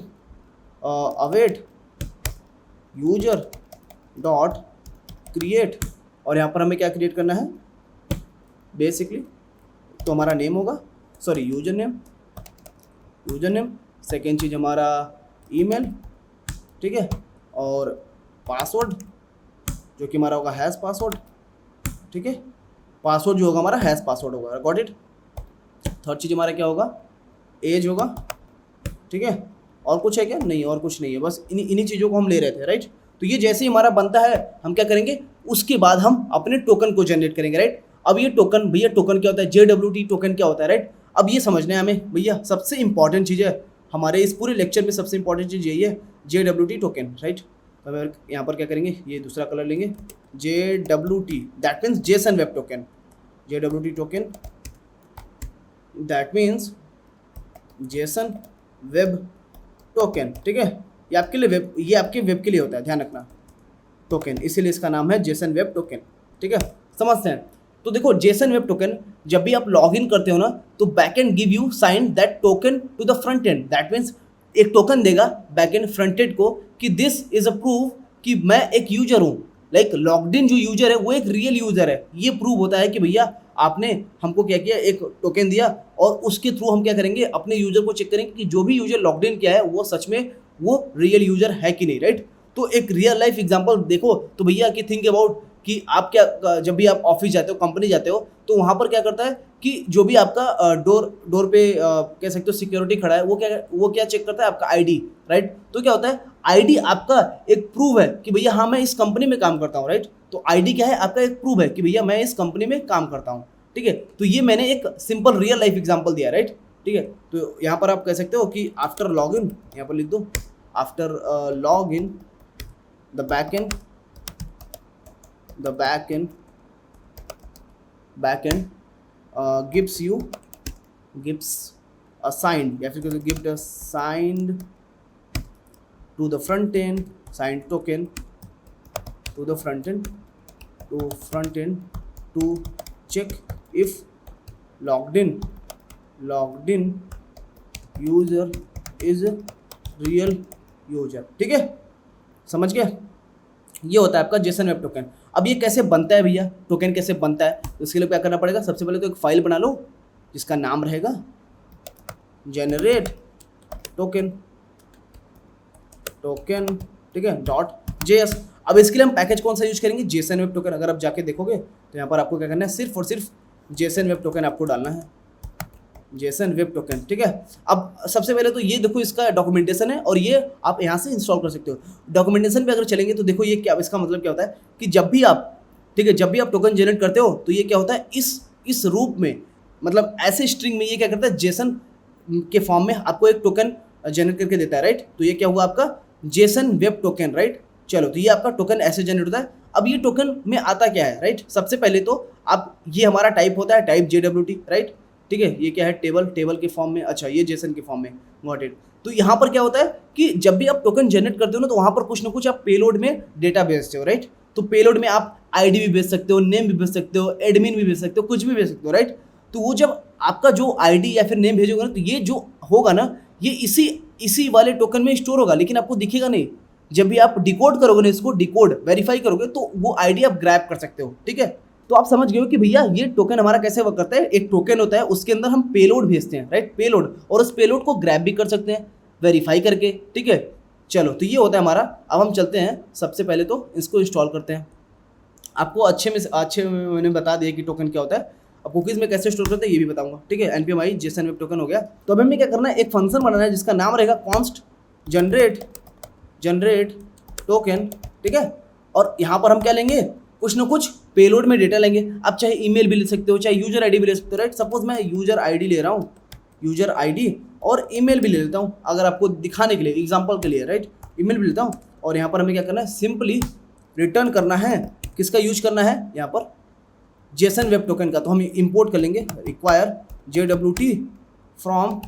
await user dot create, और यहाँ पर हमें क्या क्रिएट करना है, बेसिकली तो हमारा नेम होगा, सॉरी यूजर नेम, सेकेंड चीज़ हमारा ईमेल, ठीक है, और पासवर्ड जो कि हमारा होगा हैश पासवर्ड, ठीक है। पासवर्ड जो होगा हमारा हैश पासवर्ड होगा, गॉट इट। थर्ड चीज़ हमारा क्या होगा, एज होगा, ठीक है। और कुछ है क्या, नहीं, और कुछ नहीं है, बस इन्हीं चीज़ों को हम ले रहे थे, राइट। तो ये जैसे ही हमारा बनता है, हम क्या करेंगे, उसके बाद हम अपने टोकन को जनरेट करेंगे, राइट। अब ये टोकन, भैया टोकन क्या होता है, JWT टोकन क्या होता है, राइट। अब ये समझना है हमें भैया, सबसे इंपॉर्टेंट चीज़ है हमारे इस पूरे लेक्चर में, सबसे इंपॉर्टेंट चीज़ यही है, JWT टोकन, राइट। अब यहाँ पर क्या करेंगे, ये दूसरा कलर लेंगे, JWT, that means Jason web token, JWT token that means Jason web token, ठीक है। ये आपके वेब के लिए होता है, ध्यान रखना, टोकन, इसीलिए इसका नाम है जेसन वेब टोकन, ठीक है। समझते हैं। तो देखो, जेसन वेब टोकन, जब भी आप लॉग इन करते हो ना, तो backend give you sign that token to the front end, that means एक टोकन देगा बैकएंड फ्रंट एंड को कि दिस इज अ प्रूफ कि मैं एक यूजर हूँ, लाइक लॉग्ड इन जो यूजर है वो एक रियल यूजर है। ये प्रूव होता है कि भैया आपने हमको क्या किया, एक टोकन दिया, और उसके थ्रू हम क्या करेंगे, अपने यूजर को चेक करेंगे कि जो भी यूजर लॉग्ड इन किया है वो सच में वो रियल यूजर है कि नहीं, राइट। तो एक रियल लाइफ एग्जांपल देखो, तो भैया कि थिंक अबाउट कि आप क्या, जब भी आप ऑफिस जाते हो, कंपनी जाते हो, तो वहाँ पर क्या करता है कि जो भी आपका डोर पे कह सकते हो सिक्योरिटी खड़ा है, वो क्या चेक करता है, आपका आईडी, राइट। तो क्या होता है, आईडी आपका एक प्रूव है कि भैया हाँ मैं इस कंपनी में काम करता हूँ, राइट। तो आईडी क्या है, आपका एक प्रूव है कि भैया मैं इस कंपनी में काम करता हूँ, ठीक है। तो ये मैंने एक सिंपल रियल लाइफ एग्जाम्पल दिया, राइट, ठीक है। तो यहाँ पर आप कह सकते हो कि आफ्टर लॉग इन, यहाँ पर लिख दो after log in the backend gives assigned, या फिर gift assigned to the front end, signed token to the front end to check if logged in user is real user, ठीक है, समझ गए। ये होता है आपका जेसन वेब टोकन। अब ये कैसे बनता है भैया, टोकन कैसे बनता है, तो इसके लिए क्या करना पड़ेगा, सबसे पहले तो एक फाइल बना लो जिसका नाम रहेगा जनरेट टोकन, ठीक है, .js। अब इसके लिए हम पैकेज कौन सा यूज करेंगे, जेसन वेब टोकन। अगर आप जाके देखोगे तो यहाँ पर आपको क्या करना है, सिर्फ और सिर्फ जेसन वेब टोकन आपको डालना है, जेसन वेब टोकन, ठीक है। अब सबसे पहले तो ये देखो इसका डॉक्यूमेंटेशन है और ये आप यहाँ से इंस्टॉल कर सकते हो। डॉक्यूमेंटेशन पे अगर चलेंगे तो देखो ये क्या, इसका मतलब क्या होता है कि जब भी आप, ठीक है, जब भी आप टोकन जनरेट करते हो तो ये क्या होता है, इस रूप में, मतलब ऐसे स्ट्रिंग में ये क्या करता है, जेसन के फॉर्म में आपको एक टोकन जनरेट करके देता है, राइट। तो ये क्या हुआ आपका जेसन वेब टोकन, राइट। चलो, तो ये आपका टोकन ऐसे जनरेट होता है। अब ये टोकन में आता क्या है, राइट। सबसे पहले तो आप, ये हमारा टाइप होता है टाइप JWT, राइट, ठीक है। ये क्या है, टेबल के फॉर्म में, अच्छा ये जेसन के फॉर्म में, गॉट इट। तो यहाँ पर क्या होता है कि जब भी आप टोकन जनरेट करते हो ना, तो वहाँ पर कुछ ना कुछ आप पेलोड में डेटा भेजते हो, राइट। तो पेलोड में आप आईडी भी भेज सकते हो, नेम भी भेज सकते हो, एडमिन भी भेज सकते हो, कुछ भी भेज सकते हो, राइट। तो वो जब आपका जो आईडी या फिर नेम भेजोगे ना, तो ये जो होगा ना, ये इसी वाले टोकन में स्टोर होगा, लेकिन आपको दिखेगा नहीं। जब भी आप डिकोड करोगे ना, इसको डिकोड वेरीफाई करोगे, तो वो आईडी आप ग्रैब कर सकते हो, ठीक है। तो आप समझ गए हो कि भैया ये टोकन हमारा कैसे वर्क करता है। एक टोकन होता है, उसके अंदर हम पेलोड भेजते हैं, राइट, पेलोड, और उस पेलोड को ग्रैब भी कर सकते हैं वेरीफाई करके, ठीक है। चलो, तो ये होता है हमारा। अब हम चलते हैं, सबसे पहले तो इसको इंस्टॉल करते हैं। आपको अच्छे में मैंने बता दिया कि टोकन क्या होता है। अब कुकीज़ में कैसे स्टोर करते हैं ये भी बताऊंगा, ठीक है। npm i Jason web token हो गया। तो अब हमें क्या करना है, एक फंक्शन बनाना है जिसका नाम रहेगा कॉन्स्ट जनरेट टोकन, ठीक है। और यहाँ पर हम क्या लेंगे, कुछ ना कुछ पेलोड में डेटा लेंगे। आप चाहे ईमेल भी ले सकते हो, चाहे यूजर आईडी भी ले सकते हो, राइट। सपोज मैं यूजर आईडी ले रहा हूँ, यूजर आईडी, और ईमेल भी ले लेता हूँ, अगर आपको दिखाने के लिए, एग्जांपल के लिए, राइट। ईमेल भी लेता हूँ, और यहाँ पर हमें क्या करना है, सिंपली रिटर्न करना है, किसका यूज करना है, यहाँ पर जेसन वेब टोकन का। तो हम इंपोर्ट कर लेंगे require JWT from,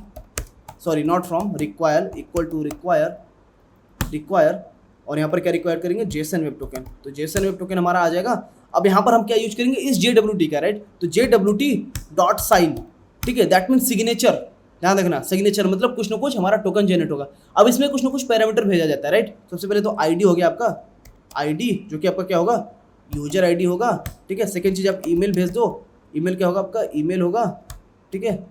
sorry not from, require equal to require, और यहाँ पर क्या रिक्वायर करेंगे, जेसन वेब टोकन। तो जेसन वेब टोकन हमारा आ जाएगा। अब यहाँ पर हम क्या यूज करेंगे, इस JWT का, राइट। तो JWT.sign, ठीक है, दैट मीन सिग्नेचर। ध्यान रखना, सिग्नेचर मतलब कुछ ना कुछ हमारा टोकन जनरेट होगा। अब इसमें कुछ ना कुछ पैरामीटर भेजा जाता है, राइट। सबसे पहले तो आईडी हो गया आपका, आईडी जो कि आपका क्या होगा, यूजर आईडी होगा, ठीक है। सेकंड चीज आप ईमेल भेज दो, ईमेल क्या होगा आपका, ईमेल होगा, ठीक है,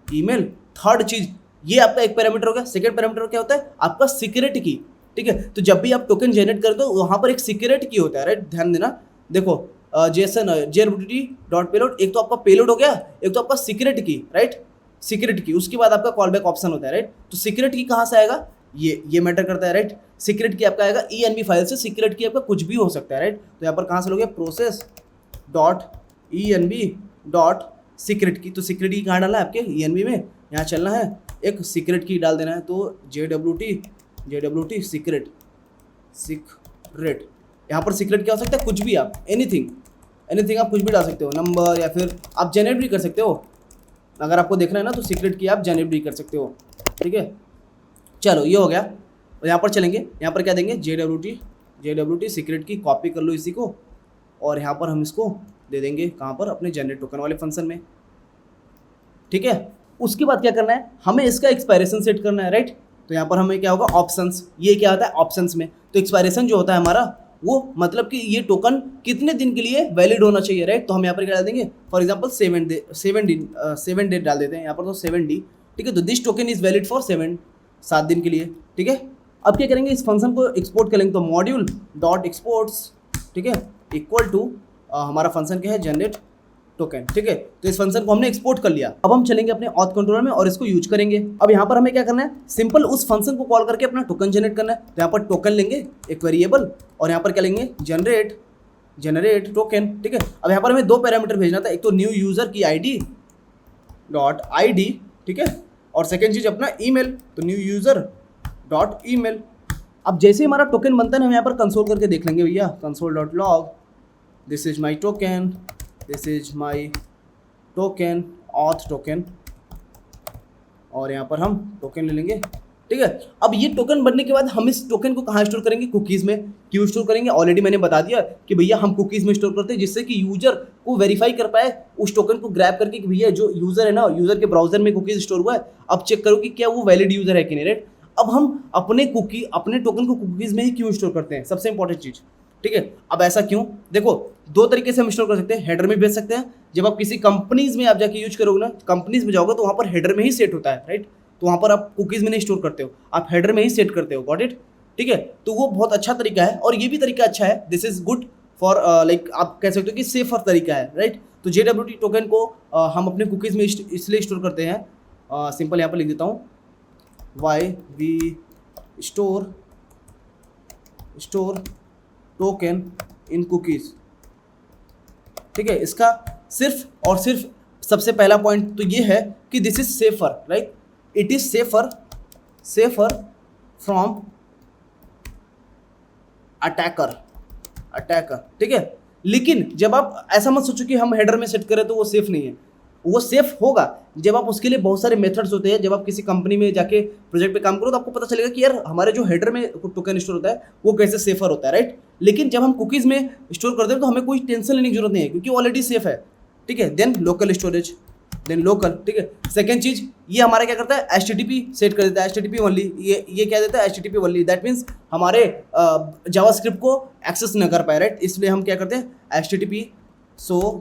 ईमेल। थर्ड चीज ये आपका एक पैरामीटर होगा। सेकंड पैरामीटर क्या होता है, आपका सीक्रेट की, ठीक है। तो जब भी आप टोकन जनरेट करते हो, वहां पर एक सीक्रेट की होता है, राइट, ध्यान देना। देखो जेसन JWT.पेलोड, एक तो आपका पेलोड हो गया, एक तो आपका सीक्रेट की, राइट, सीक्रेट की। उसके बाद आपका कॉल बैक ऑप्शन होता है, राइट। तो सीक्रेट की कहाँ से आएगा, ये मैटर करता है, राइट। सीक्रेट की आपका आएगा env फाइल से, सीक्रेट की आपका कुछ भी हो सकता है, राइट। तो यहाँ पर कहाँ से लोगे, process.env.secret की। तो सीक्रेट की कहाँ डालना है, आपके env में, यहाँ चलना है, एक सीक्रेट की डाल देना है। तो JWT सीक्रेट, यहाँ पर सीक्रेट क्या हो सकता है, कुछ भी आप, एनीथिंग आप कुछ भी डाल सकते हो, नंबर, या फिर आप जनरेट भी कर सकते हो। अगर आपको देखना है ना, तो सीक्रेट की आप जनरेट भी कर सकते हो, ठीक है। चलो, ये हो गया। और यहाँ पर चलेंगे, यहाँ पर क्या देंगे, JWT सीक्रेट की, कॉपी कर लो इसी को, और यहाँ पर हम इसको दे देंगे कहाँ पर, अपने जनरेट टोकन वाले फंक्शन में, ठीक है। उसके बाद क्या करना है, हमें इसका एक्सपायरेशन सेट करना है, राइट। तो यहाँ पर हमें क्या होगा, ऑप्शंस, ये क्या आता है ऑप्शंस में। तो एक्सपायरेशन जो होता है हमारा, वो मतलब कि ये टोकन कितने दिन के लिए वैलिड होना चाहिए, राइट। तो हम यहाँ पर क्या डाल देंगे, फॉर एग्जाम्पल 7 डे डाल देते हैं यहाँ पर, तो 7D, ठीक है। तो this token is valid for 7 दिन के लिए, ठीक है। अब क्या करेंगे, इस फंक्शन को एक्सपोर्ट करेंगे, तो module.exports, ठीक है, इक्वल टू हमारा फंक्शन क्या है, जनरेट टोकन। ठीक है, तो इस फंक्शन को हमने एक्सपोर्ट कर लिया। अब हम चलेंगे अपने ऑथ कंट्रोलर में और इसको यूज करेंगे। अब यहाँ पर हमें क्या करना है, सिंपल उस फंक्शन को कॉल करके अपना टोकन जनरेट करना है। तो यहाँ पर टोकन लेंगे एक वेरिएबल और यहाँ पर क्या लेंगे, जनरेट टोकन। ठीक है, अब यहाँ पर हमें दो पैरामीटर भेजना था, एक तो न्यू यूजर की आईडी डॉट आईडी, ठीक है, और सेकेंड चीज अपना ईमेल, तो न्यू यूजर डॉट ईमेल। अब जैसे ही हमारा टोकन बनता है हम यहाँ पर कंसोल करके देख लेंगे भैया, console dot log, this is my token, this is my token, auth token, और यहाँ पर हम टोकन ले लेंगे। ठीक है, अब ये टोकन बनने के बाद हम इस टोकन को कहाँ स्टोर करेंगे, कुकीज़ में। क्यों स्टोर करेंगे, ऑलरेडी मैंने बता दिया कि भैया हम कुकीज़ में स्टोर करते हैं, जिससे कि यूजर को वेरीफाई कर पाए उस टोकन को ग्रैब करके कि भैया जो यूजर है ना, यूजर के ब्राउजर में कुकीज़ स्टोर हुआ है, अब चेक करो कि क्या वो वैलिड यूजर है कि नहीं, राइट। अब हम अपने टोकन को कुकीज़ में ही क्यों स्टोर करते हैं, सबसे इंपॉर्टेंट चीज़। ठीक है, अब ऐसा क्यों, देखो दो तरीके से हम स्टोर कर सकते हैं, हेडर में भेज सकते हैं। जब आप किसी कंपनीज में आप जाके यूज करोगे ना, कंपनीज में जाओगे तो वहाँ पर हेडर में ही सेट होता है, राइट। तो वहाँ पर आप कुकीज़ में नहीं स्टोर करते हो, आप हेडर में ही सेट करते हो, गॉट इट। ठीक है, तो वो बहुत अच्छा तरीका है और ये भी तरीका अच्छा है, this is good for like आप कह सकते हो कि सेफर तरीका है, राइट। तो JWT टोकन को हम अपने कुकीज़ में इसलिए स्टोर करते हैं, सिंपल यहाँ पर लिख देता हूँ, why we store token in cookies. ठीक है, इसका सिर्फ और सिर्फ सबसे पहला पॉइंट तो ये है कि this is safer, right, it is safer from attacker. ठीक है, लेकिन जब आप ऐसा मत सोचो कि हम हेडर में सेट करें तो वो सेफ नहीं है, वो सेफ होगा जब आप उसके लिए बहुत सारे मेथड्स होते हैं। जब आप किसी कंपनी में जाके प्रोजेक्ट पे काम करो तो आपको पता चलेगा कि यार हमारे जो हेडर में टोकन स्टोर होता है वो कैसे सेफर होता है, राइट। लेकिन जब हम कुकीज़ में स्टोर करते हैं तो हमें कोई टेंशन लेने की जरूरत नहीं है, क्योंकि ऑलरेडी सेफ है। ठीक है, then local storage, then local. ठीक है, सेकेंड चीज ये हमारा क्या करता है, HTTP सेट कर देता है, HTTP ओनली। ये क्या देता है, HTTP ओनली, दैट मीन्स हमारे जावास्क्रिप्ट को एक्सेस न कर पाए, राइट। इसलिए हम क्या करते हैं, HTTP so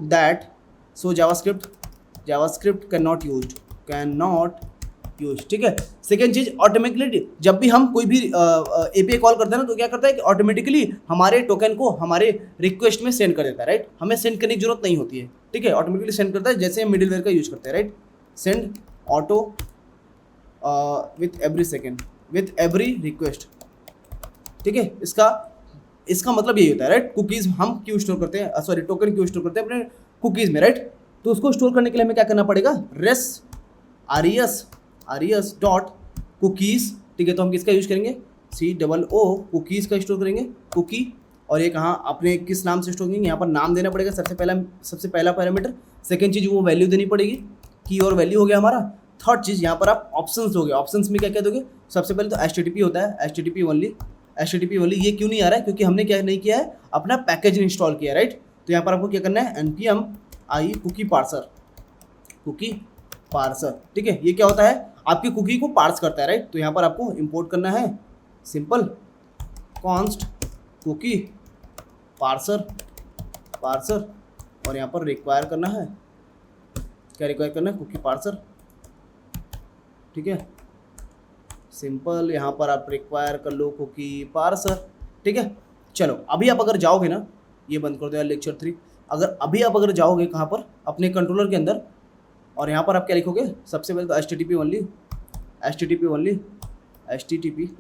JavaScript can not use. ठीक है, सेकेंड चीज ऑटोमेटिकली जब भी हम कोई भी API कॉल करते हैं ना तो क्या करता है कि ऑटोमेटिकली हमारे टोकन को हमारे रिक्वेस्ट में सेंड कर देता है, राइट। हमें सेंड करने की जरूरत नहीं होती है। ठीक है, ऑटोमेटिकली सेंड करता है, जैसे हम मिडिलवेयर का यूज करते हैं, right. Send auto with every request. ठीक है, इसका मतलब यही होता है, राइट। कुकीज़ हम क्यों स्टोर करते हैं, सॉरी टोकन क्यों स्टोर करते हैं अपने कुकीज़ में, राइट। तो उसको स्टोर करने के लिए हमें क्या करना पड़ेगा, arias डॉट कुकीज़। ठीक है, तो हम किसका यूज करेंगे, COO कुकीज़ का स्टोर करेंगे, कुकी। और ये कहाँ अपने किस नाम से स्टोर करेंगे, यहाँ पर नाम देना पड़ेगा सबसे पहला पैरामीटर। सेकेंड चीज़ वो वैल्यू देनी पड़ेगी, की और वैल्यू हो गया हमारा। थर्ड चीज़ यहाँ पर आप ऑप्शंस दोगे, ऑप्शंस में क्या क्या दोगे, सबसे पहले तो HTTP होता है, HTTP ओनली। ये क्यों नहीं आ रहा है, क्योंकि हमने क्या नहीं किया है, अपना पैकेज इंस्टॉल किया, राइट। तो यहाँ पर आपको क्या करना है, npm i कुकी पार्सर। ठीक है, ये क्या होता है, आपकी कुकी को पार्स करता है, राइट। तो यहाँ पर आपको इंपोर्ट करना है सिंपल कॉन्स्ट कुकी पार्सर और यहाँ पर रिक्वायर करना है, क्या रिक्वायर करना है, कुकी पार्सर। ठीक है, सिंपल यहाँ पर आप रिक्वायर कर लो कुकी पार्सर। ठीक है, चलो अभी आप अगर जाओगे ना, ये बंद कर दो यार लेक्चर 3। अभी आप अगर जाओगे कहाँ पर, अपने कंट्रोलर के अंदर, और यहाँ पर आप क्या लिखोगे, सबसे पहले तो HTTP ओनली,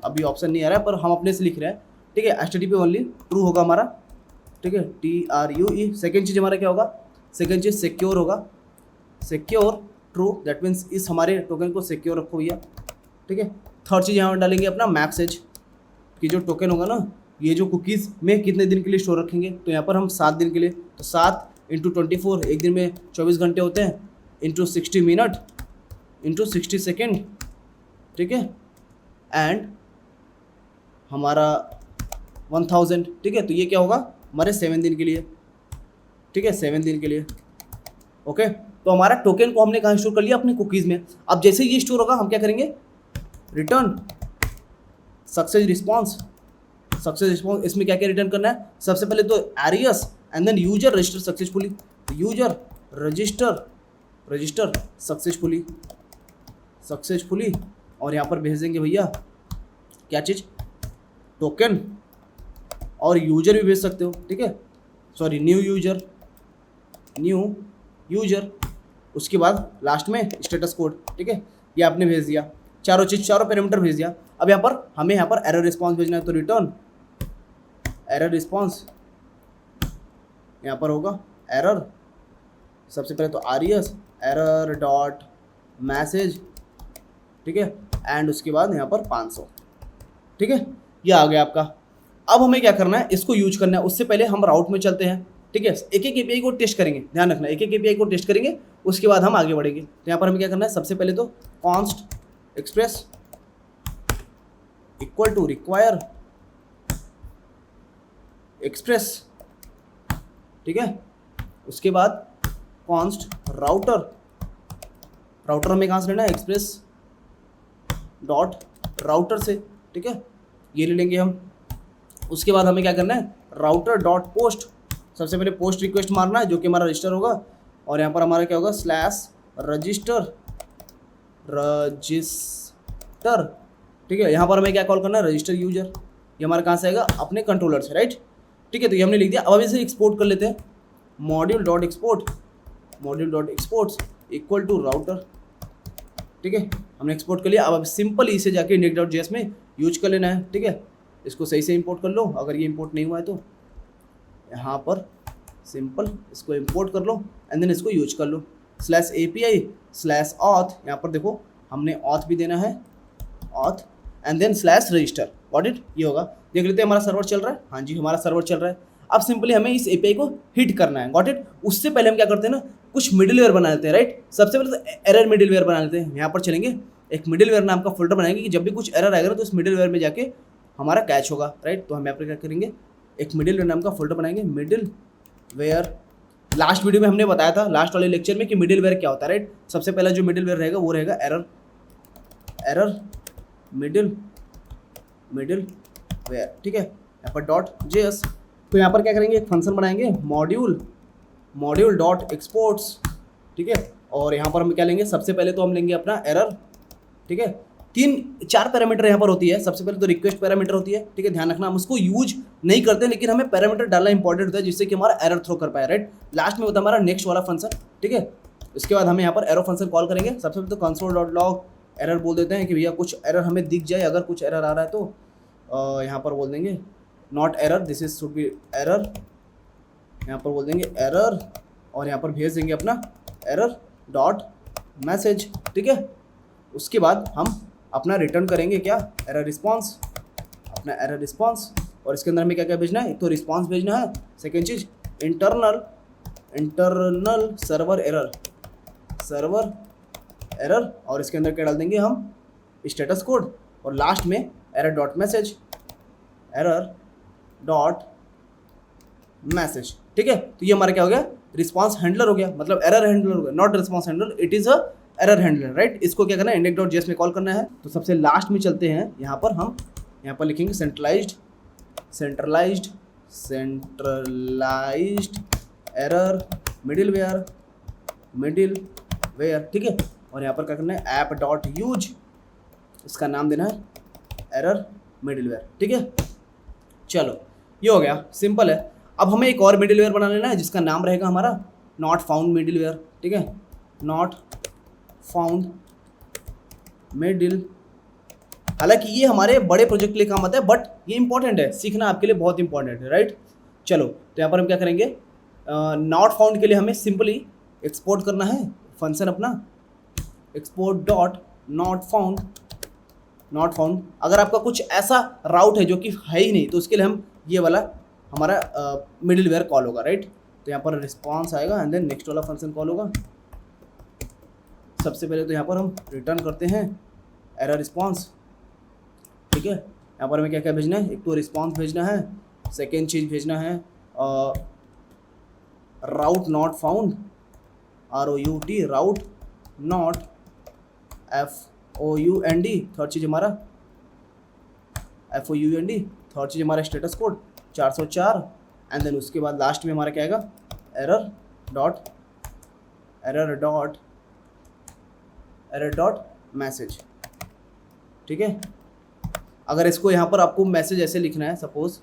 अभी ऑप्शन नहीं आ रहा है पर हम अपने से लिख रहे हैं। ठीक है, HTTP ओनली ट्रू होगा हमारा। ठीक है, TRUE। सेकेंड चीज़ हमारा क्या होगा, सेकेंड चीज़ सिक्योर होगा, सिक्योर ट्रू, दैट मीन्स इस हमारे टोकन को सिक्योर रखो भैया। ठीक है, थर्ड चीज़ यहाँ पर डालेंगे अपना मैक्सेज कि जो टोकन होगा ना, ये जो कुकीज़ में कितने दिन के लिए स्टोर रखेंगे, तो यहाँ पर हम 7 दिन के लिए, तो 7 × 24, एक दिन में 24 घंटे होते हैं, इंटू 60 मिनट इंटू 60 सेकेंड। ठीक है, एंड हमारा 1000। ठीक है, तो ये क्या होगा हमारे 7 दिन के लिए। ठीक है, 7 दिन के लिए। ओके, तो हमारा टोकन को हमने कहाँ स्टोर कर लिया, अपने कुकीज़ में। अब जैसे ये स्टोर होगा हम क्या करेंगे, रिटर्न सक्सेस रिस्पॉन्स। इसमें क्या क्या रिटर्न करना है, सबसे पहले तो arias and then user register successfully, user register successfully, और यहाँ पर भेज देंगे भैया क्या चीज़, टोकन, और यूजर भी भेज सकते हो। ठीक है, सॉरी न्यू यूजर, उसके बाद लास्ट में स्टेटस कोड। ठीक है, ये आपने भेज दिया, चारों पैरामीटर भेज दिया। अब यहाँ पर हमें यहाँ पर एरर रिस्पॉन्स भेजना है, तो रिटर्न एरर रिस्पॉन्स, यहाँ पर होगा एरर, सबसे पहले तो आरियस एरर डॉट मैसेज, ठीक है, एंड उसके बाद यहाँ पर 500। ठीक है, ये आ गया आपका। अब हमें क्या करना है, इसको यूज करना है। उससे पहले हम राउट में चलते हैं। ठीक है, एक एक एपीआई को टेस्ट करेंगे, ध्यान रखना, एक एक एपीआई को टेस्ट करेंगे, उसके बाद हम आगे बढ़ेंगे। तो यहाँ पर हमें क्या करना है, सबसे पहले तो const express equal to require express. ठीक है, उसके बाद कॉन्स्ट राउटर हमें कहाँ से लेना है, एक्सप्रेस डॉट राउटर से। ठीक है, ये ले लेंगे हम। उसके बाद हमें क्या करना है, राउटर डॉट पोस्ट, सबसे पहले पोस्ट रिक्वेस्ट मारना है जो कि हमारा रजिस्टर होगा, और यहाँ पर हमारा क्या होगा स्लैश रजिस्टर। ठीक है, यहाँ पर हमें क्या कॉल करना है, रजिस्टर यूजर। ये हमारा कहाँ से आएगा, अपने कंट्रोलर से, राइट। ठीक है, तो ये हमने लिख दिया। अब इसे एक्सपोर्ट कर लेते हैं, module dot exports equal to router. ठीक है, हमने एक्सपोर्ट कर लिया। अब सिंपल इसे जाके index.js में यूज कर लेना है। ठीक है, इसको सही से इंपोर्ट कर लो, अगर ये इंपोर्ट नहीं हुआ है तो यहाँ पर सिंपल इसको इंपोर्ट कर लो एंड देन इसको यूज कर लो। स्लैश API स्लैश ऑथ, यहाँ पर देखो हमने ऑथ भी देना है, auth and then slash register. What it, ये होगा। देख लेते हैं हमारा सर्वर चल रहा है। हाँ जी, हमारा सर्वर चल रहा है। अब सिंपली हमें इस API को हिट करना है। Got it. उससे पहले हम क्या करते हैं ना, कुछ मिडिलवेयर बना लेते हैं, राइट। सबसे पहले तो एरर मिडिलवेयर बना लेते हैं। यहाँ पर चलेंगे, एक मिडिलवेयर नाम का फोल्डर बनाएंगे कि जब भी कुछ एरर आएगा तो उस मिडिलवेयर में जाके हमारा कैच होगा, राइट। तो हम यहाँ पर क्या करेंगे, एक मिडिलवेयर नाम का फोल्डर बनाएंगे, मिडिलवेयर। लास्ट वीडियो में हमने बताया था, लास्ट वाले लेक्चर में, कि मिडिलवेयर क्या होता है, राइट। सबसे पहला जो मिडिलवेयर रहेगा वो रहेगा एरर मिडिलवेयर। ठीक है, यहाँ पर डॉट JS। तो यहाँ पर क्या करेंगे, एक फंक्शन बनाएंगे, मॉड्यूल डॉट एक्सपोर्ट्स। ठीक है, और यहाँ पर हम क्या लेंगे, सबसे पहले तो हम लेंगे अपना एरर। ठीक है, 3-4 पैरामीटर यहाँ पर होती है। सबसे पहले तो रिक्वेस्ट पैरामीटर होती है। ठीक है, ध्यान रखना, हम उसको यूज नहीं करते, लेकिन हमें पैरामीटर डालना इंपॉर्टेंट होता है जिससे कि हमारा एरर थ्रो कर पाए, राइट। लास्ट में होता है हमारा नेक्स्ट वाला फंक्शन। ठीक है, इसके बाद हमें यहाँ पर एरो फंक्शन कॉल करेंगे। सबसे पहले तो कंसोल डॉट लॉग एरर बोल देते हैं कि भैया कुछ एरर हमें दिख जाए। अगर कुछ एरर आ रहा है तो यहाँ पर बोल देंगे not error, this is should be error. यहाँ पर बोल देंगे एरर, और यहाँ पर भेज देंगे अपना एरर डॉट मैसेज। ठीक है, उसके बाद हम अपना रिटर्न करेंगे क्या, एरर रिस्पॉन्स, अपना एरर रिस्पॉन्स। और इसके अंदर हमें क्या क्या भेजना है, एक तो रिस्पॉन्स भेजना है, सेकेंड चीज़ इंटरनल सर्वर एरर, और इसके अंदर क्या डाल देंगे हम, स्टेटस कोड, और लास्ट में एरर डॉट मैसेज। ठीक है, तो ये हमारा क्या हो गया, रिस्पॉन्स हैंडलर हो गया, मतलब एरर हैंडलर हो गया, not response handler, it is a error handler, right. इसको क्या करना है, index.js में कॉल करना है। तो सबसे लास्ट में चलते हैं, यहाँ पर हम यहाँ पर लिखेंगे सेंट्रलाइज्ड एरर मिडिलवेयर। ठीक है, और यहाँ पर क्या करना है, ऐप डॉट यूज, इसका नाम देना है एरर मिडिलवेयर। ठीक है, चलो ये हो गया, सिंपल है। अब हमें एक और मिडिलवेयर बना लेना है जिसका नाम रहेगा हमारा नॉट फाउंड मिडिलवेयर। ठीक है, नॉट फाउंड मिडिल। हालांकि ये हमारे बड़े प्रोजेक्ट के लिए काम आता है, बट ये इंपॉर्टेंट है, सीखना आपके लिए बहुत इंपॉर्टेंट है, राइट। चलो, तो यहाँ पर हम क्या करेंगे, नॉट फाउंड के लिए हमें सिंपली एक्सपोर्ट करना है फंक्शन अपना, एक्सपोर्ट डॉट नॉट फाउंड। अगर आपका कुछ ऐसा राउट है जो कि है ही नहीं, तो उसके लिए हम ये वाला हमारा मिडिलवेयर कॉल होगा, राइट। तो यहाँ पर रिस्पॉन्स आएगा एंड देन नेक्स्ट वाला फंक्शन कॉल होगा। सबसे पहले तो यहाँ पर हम रिटर्न करते हैं एरर रिस्पॉन्स। ठीक है, यहाँ पर हमें क्या क्या भेजना है, एक तो रिस्पॉन्स भेजना है, सेकेंड चीज़ भेजना है route not found, ROUT route not FOUND, third चीज़ हमारा FOUND, थर्ड चीज़ हमारा स्टेटस कोड 404, एंड देन उसके बाद लास्ट में हमारा क्या आएगा, एरर डॉट मैसेज। ठीक है, अगर इसको यहाँ पर आपको मैसेज ऐसे लिखना है, सपोज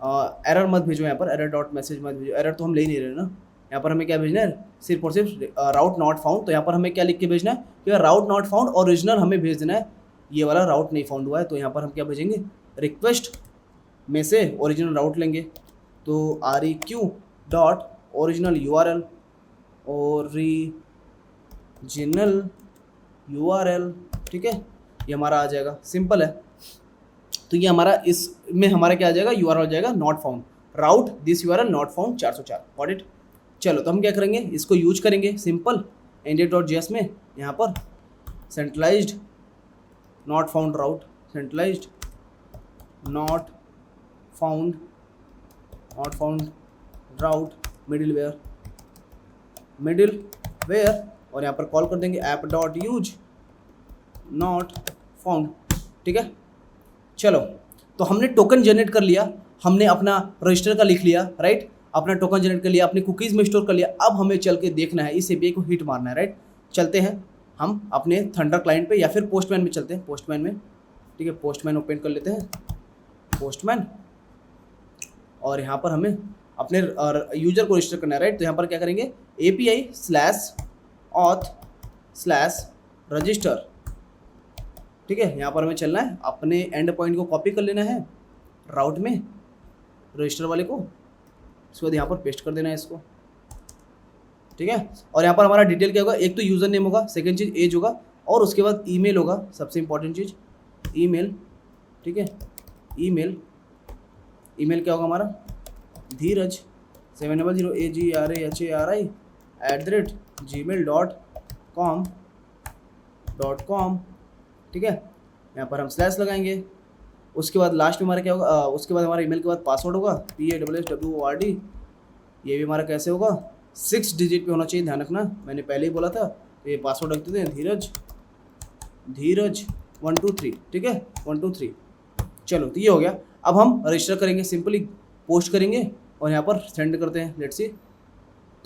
एरर मत भेजो यहाँ पर, एरर डॉट मैसेज मत भेजो, एरर तो हम ले ही नहीं रहे ना। यहाँ पर हमें क्या भेजना है, सिर्फ और सिर्फ राउट नॉट फाउंड। तो यहाँ पर हमें क्या लिख के भेजना है कि राउट नॉट फाउंड, ओरिजिनल हमें भेज देना है, ये वाला राउट नहीं फाउंड हुआ है। तो यहाँ पर हम क्या भेजेंगे, रिक्वेस्ट में से ओरिजिनल राउट लेंगे, तो REQ dot original URL, original URL, ठीक है, ये हमारा आ जाएगा, सिंपल है। तो ये हमारा इसमें हमारा क्या आ जाएगा, URL आ जाएगा not found, route this URL not found 404, got it. चलो तो हम क्या करेंगे, इसको यूज करेंगे सिंपल index.js में, यहाँ पर centralised not found route, centralised not found route middleware, और यहाँ पर कॉल कर देंगे app dot use not found, ठीक है। चलो तो हमने टोकन जनरेट कर लिया, हमने अपना रजिस्टर का लिख लिया, राइट, अपना टोकन जनरेट कर लिया, अपने कुकीज़ में स्टोर कर लिया। अब हमें चल के देखना है, इस API को हिट मारना है, राइट। चलते हैं हम अपने थंडर क्लाइंट पे या फिर पोस्टमैन में चलते हैं, पोस्टमैन में, ठीक है, पोस्टमैन ओपन कर लेते हैं, पोस्टमैन, और यहाँ पर हमें अपने यूजर को रजिस्टर करना है, राइट। तो यहाँ पर क्या करेंगे, API/auth/register, ठीक है। यहाँ पर हमें चलना है, अपने एंड पॉइंट को कॉपी कर लेना है राउट में, रजिस्टर वाले को, उसके बाद यहाँ पर पेस्ट कर देना है इसको, ठीक है। और यहाँ पर हमारा डिटेल क्या होगा, एक तो यूज़र नेम होगा, सेकंड चीज़ एज होगा, और उसके बाद ईमेल होगा, सबसे इंपॉर्टेंट चीज़ ईमेल, ठीक है। ईमेल क्या होगा हमारा, धीरज 700AGRAHAI@gmail.com, ठीक है। यहाँ पर हम स्लैश लगाएंगे, उसके बाद लास्ट में हमारा क्या होगा, उसके बाद हमारा ईमेल के बाद पासवर्ड होगा PASSWORD, ये भी हमारा कैसे होगा, 6 डिजिट पे होना चाहिए, ध्यान रखना, मैंने पहले ही बोला था। तो ये पासवर्ड रख देते हैं, धीरज 1 2 3, ठीक है, 1 2 3। चलो तो ये हो गया। अब हम रजिस्टर करेंगे, सिंपली पोस्ट करेंगे और यहाँ पर सेंड करते हैं, लेट्स सी।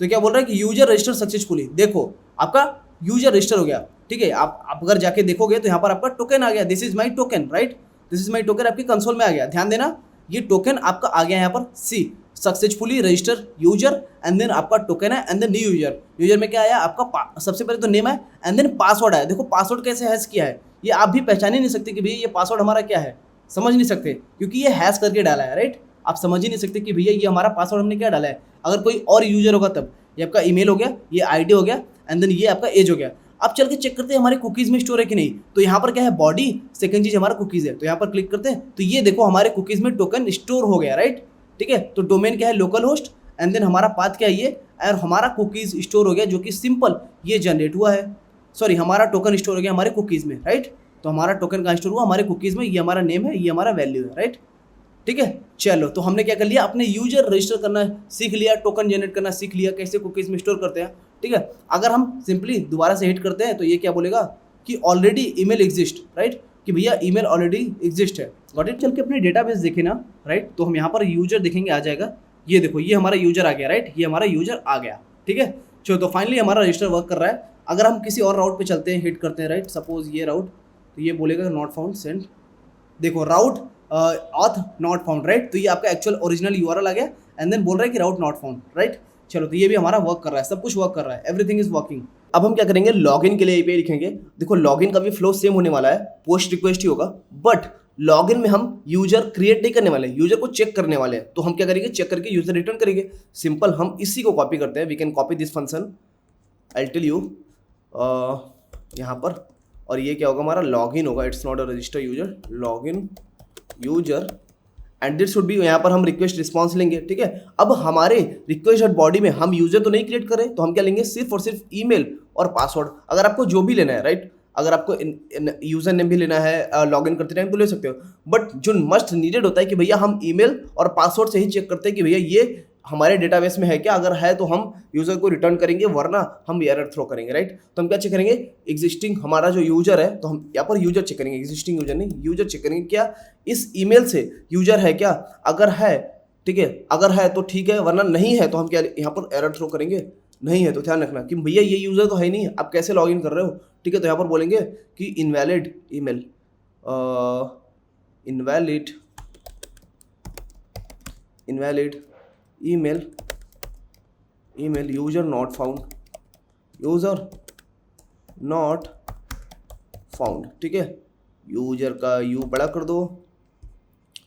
तो क्या बोल रहा है कि यूजर रजिस्टर सक्सेसफुली, देखो आपका यूजर रजिस्टर हो गया, ठीक है। आप अगर जाके देखोगे तो यहाँ पर आपका टोकन आ गया, this is my token, right, this is my token आपके कंसोल में आ गया। ध्यान देना, ये टोकन आपका आ गया यहाँ पर, see successfully register user, and then आपका टोकन है, एंड देन न्यू यूजर में क्या आया आपका, सबसे पहले तो नेम है, एंड देन पासवर्ड आया। देखो पासवर्ड कैसे हैश किया है, ये आप भी पहचान ही नहीं सकते कि भैया ये पासवर्ड हमारा क्या है, समझ नहीं सकते, क्योंकि ये हैश करके डाला है, राइट। आप समझ ही नहीं सकते कि भैया ये हमारा पासवर्ड हमने क्या डाला है। अगर कोई और यूजर होगा तब, ये आपका ईमेल हो गया, ये ID हो गया, एंड देन ये आपका एज हो गया। अब चल के चेक करते हैं हमारे कुकीज़ में स्टोर है कि नहीं। तो यहाँ पर क्या है, बॉडी, सेकंड चीज़ हमारा कुकीज़ है, तो यहाँ पर क्लिक करते हैं, तो ये देखो हमारे कुकीज़ में टोकन स्टोर हो गया, राइट, ठीक है। तो डोमेन क्या है, लोकल होस्ट, एंड देन हमारा पाथ क्या है ये, और हमारा कुकीज़ स्टोर हो गया, जो कि सिंपल ये जनरेट हुआ है, सॉरी हमारा टोकन स्टोर हो गया हमारे कुकीज़ में, राइट। तो हमारा टोकन कहाँ स्टोर हुआ, हमारे कुकीज़ में, ये हमारा नेम है, ये हमारा वैल्यू है, राइट, ठीक है। चलो तो हमने क्या कर लिया, अपने यूजर रजिस्टर करना सीख लिया, टोकन जनरेट करना सीख लिया, कैसे कुकीज़ में स्टोर करते हैं, ठीक है। अगर हम सिंपली दोबारा से हिट करते हैं तो ये क्या बोलेगा कि ऑलरेडी ईमेल एग्जिस्ट, राइट, कि भैया ईमेल ऑलरेडी एग्जिस्ट है, गॉट इट। चल के अपने डेटाबेस देखें ना, राइट, तो हम यहाँ पर यूजर देखेंगे, आ जाएगा, ये देखो ये हमारा यूजर आ गया, राइट, ये हमारा यूजर आ गया, ठीक है। चलो तो फाइनली हमारा रजिस्टर वर्क कर रहा है। अगर हम किसी और राउट पे चलते हैं, हिट करते हैं, राइट, सपोज ये राउट, तो ये बोलेगा नॉट फाउंड, सेंड, देखो राउट ऑथ नॉट फाउंड, राइट। तो ये आपका एक्चुअल ओरिजिनल URL आ गया, एंड देन बोल रहा है कि राउट नॉट फाउंड, राइट। चलो तो ये भी हमारा वर्क कर रहा है, सब कुछ वर्क कर रहा है, एवरीथिंग इज वर्किंग। अब हम क्या करेंगे, लॉगिन के लिए API लिखेंगे। देखो लॉगिन का भी फ्लो सेम होने वाला है, पोस्ट रिक्वेस्ट ही होगा, बट लॉगिन में हम यूजर क्रिएट नहीं करने वाले, यूजर को चेक करने वाले हैं। तो हम क्या करेंगे, चेक करके यूजर रिटर्न करेंगे, सिंपल हम इसी को कॉपी करते हैं, we can copy this function, I tell you यहाँ पर, और ये क्या होगा हमारा, लॉगिन होगा, it's not a register user, login user, and this should be, यहाँ पर हम रिक्वेस्ट रिस्पॉन्स लेंगे, ठीक है। अब हमारे रिक्वेस्ट डॉट बॉडी में हम यूजर तो नहीं क्रिएट करें, तो हम क्या लेंगे, सिर्फ और सिर्फ ईमेल और पासवर्ड। अगर आपको जो भी लेना है, राइट, अगर आपको यूजर नेम भी लेना है लॉगिन करते टाइम तो ले सकते हो, बट जो मस्ट नीडेड होता है कि भैया हम ईमेल और पासवर्ड से ही चेक करते हैं कि भैया ये हमारे डेटाबेस में है क्या, अगर है तो हम यूजर को रिटर्न करेंगे, वरना हम एरर थ्रो करेंगे, राइट। तो हम क्या चेक करेंगे, एग्जिस्टिंग हमारा जो यूजर है, तो हम यहाँ पर यूजर चेक करेंगे, एग्जिस्टिंग यूजर नहीं, यूजर चेक करेंगे क्या इस ईमेल से यूजर है क्या, अगर है ठीक है, अगर है तो ठीक है, वरना नहीं है तो हम क्या यहाँ पर एरर थ्रो करेंगे, नहीं है तो ध्यान रखना कि भैया ये यूजर तो है नहीं, आप कैसे लॉग इन कर रहे हो, ठीक है। तो यहाँ पर बोलेंगे कि invalid email, invalid invalid email, email user not found, user not found, ठीक है। यूजर का यू बड़ा कर दो,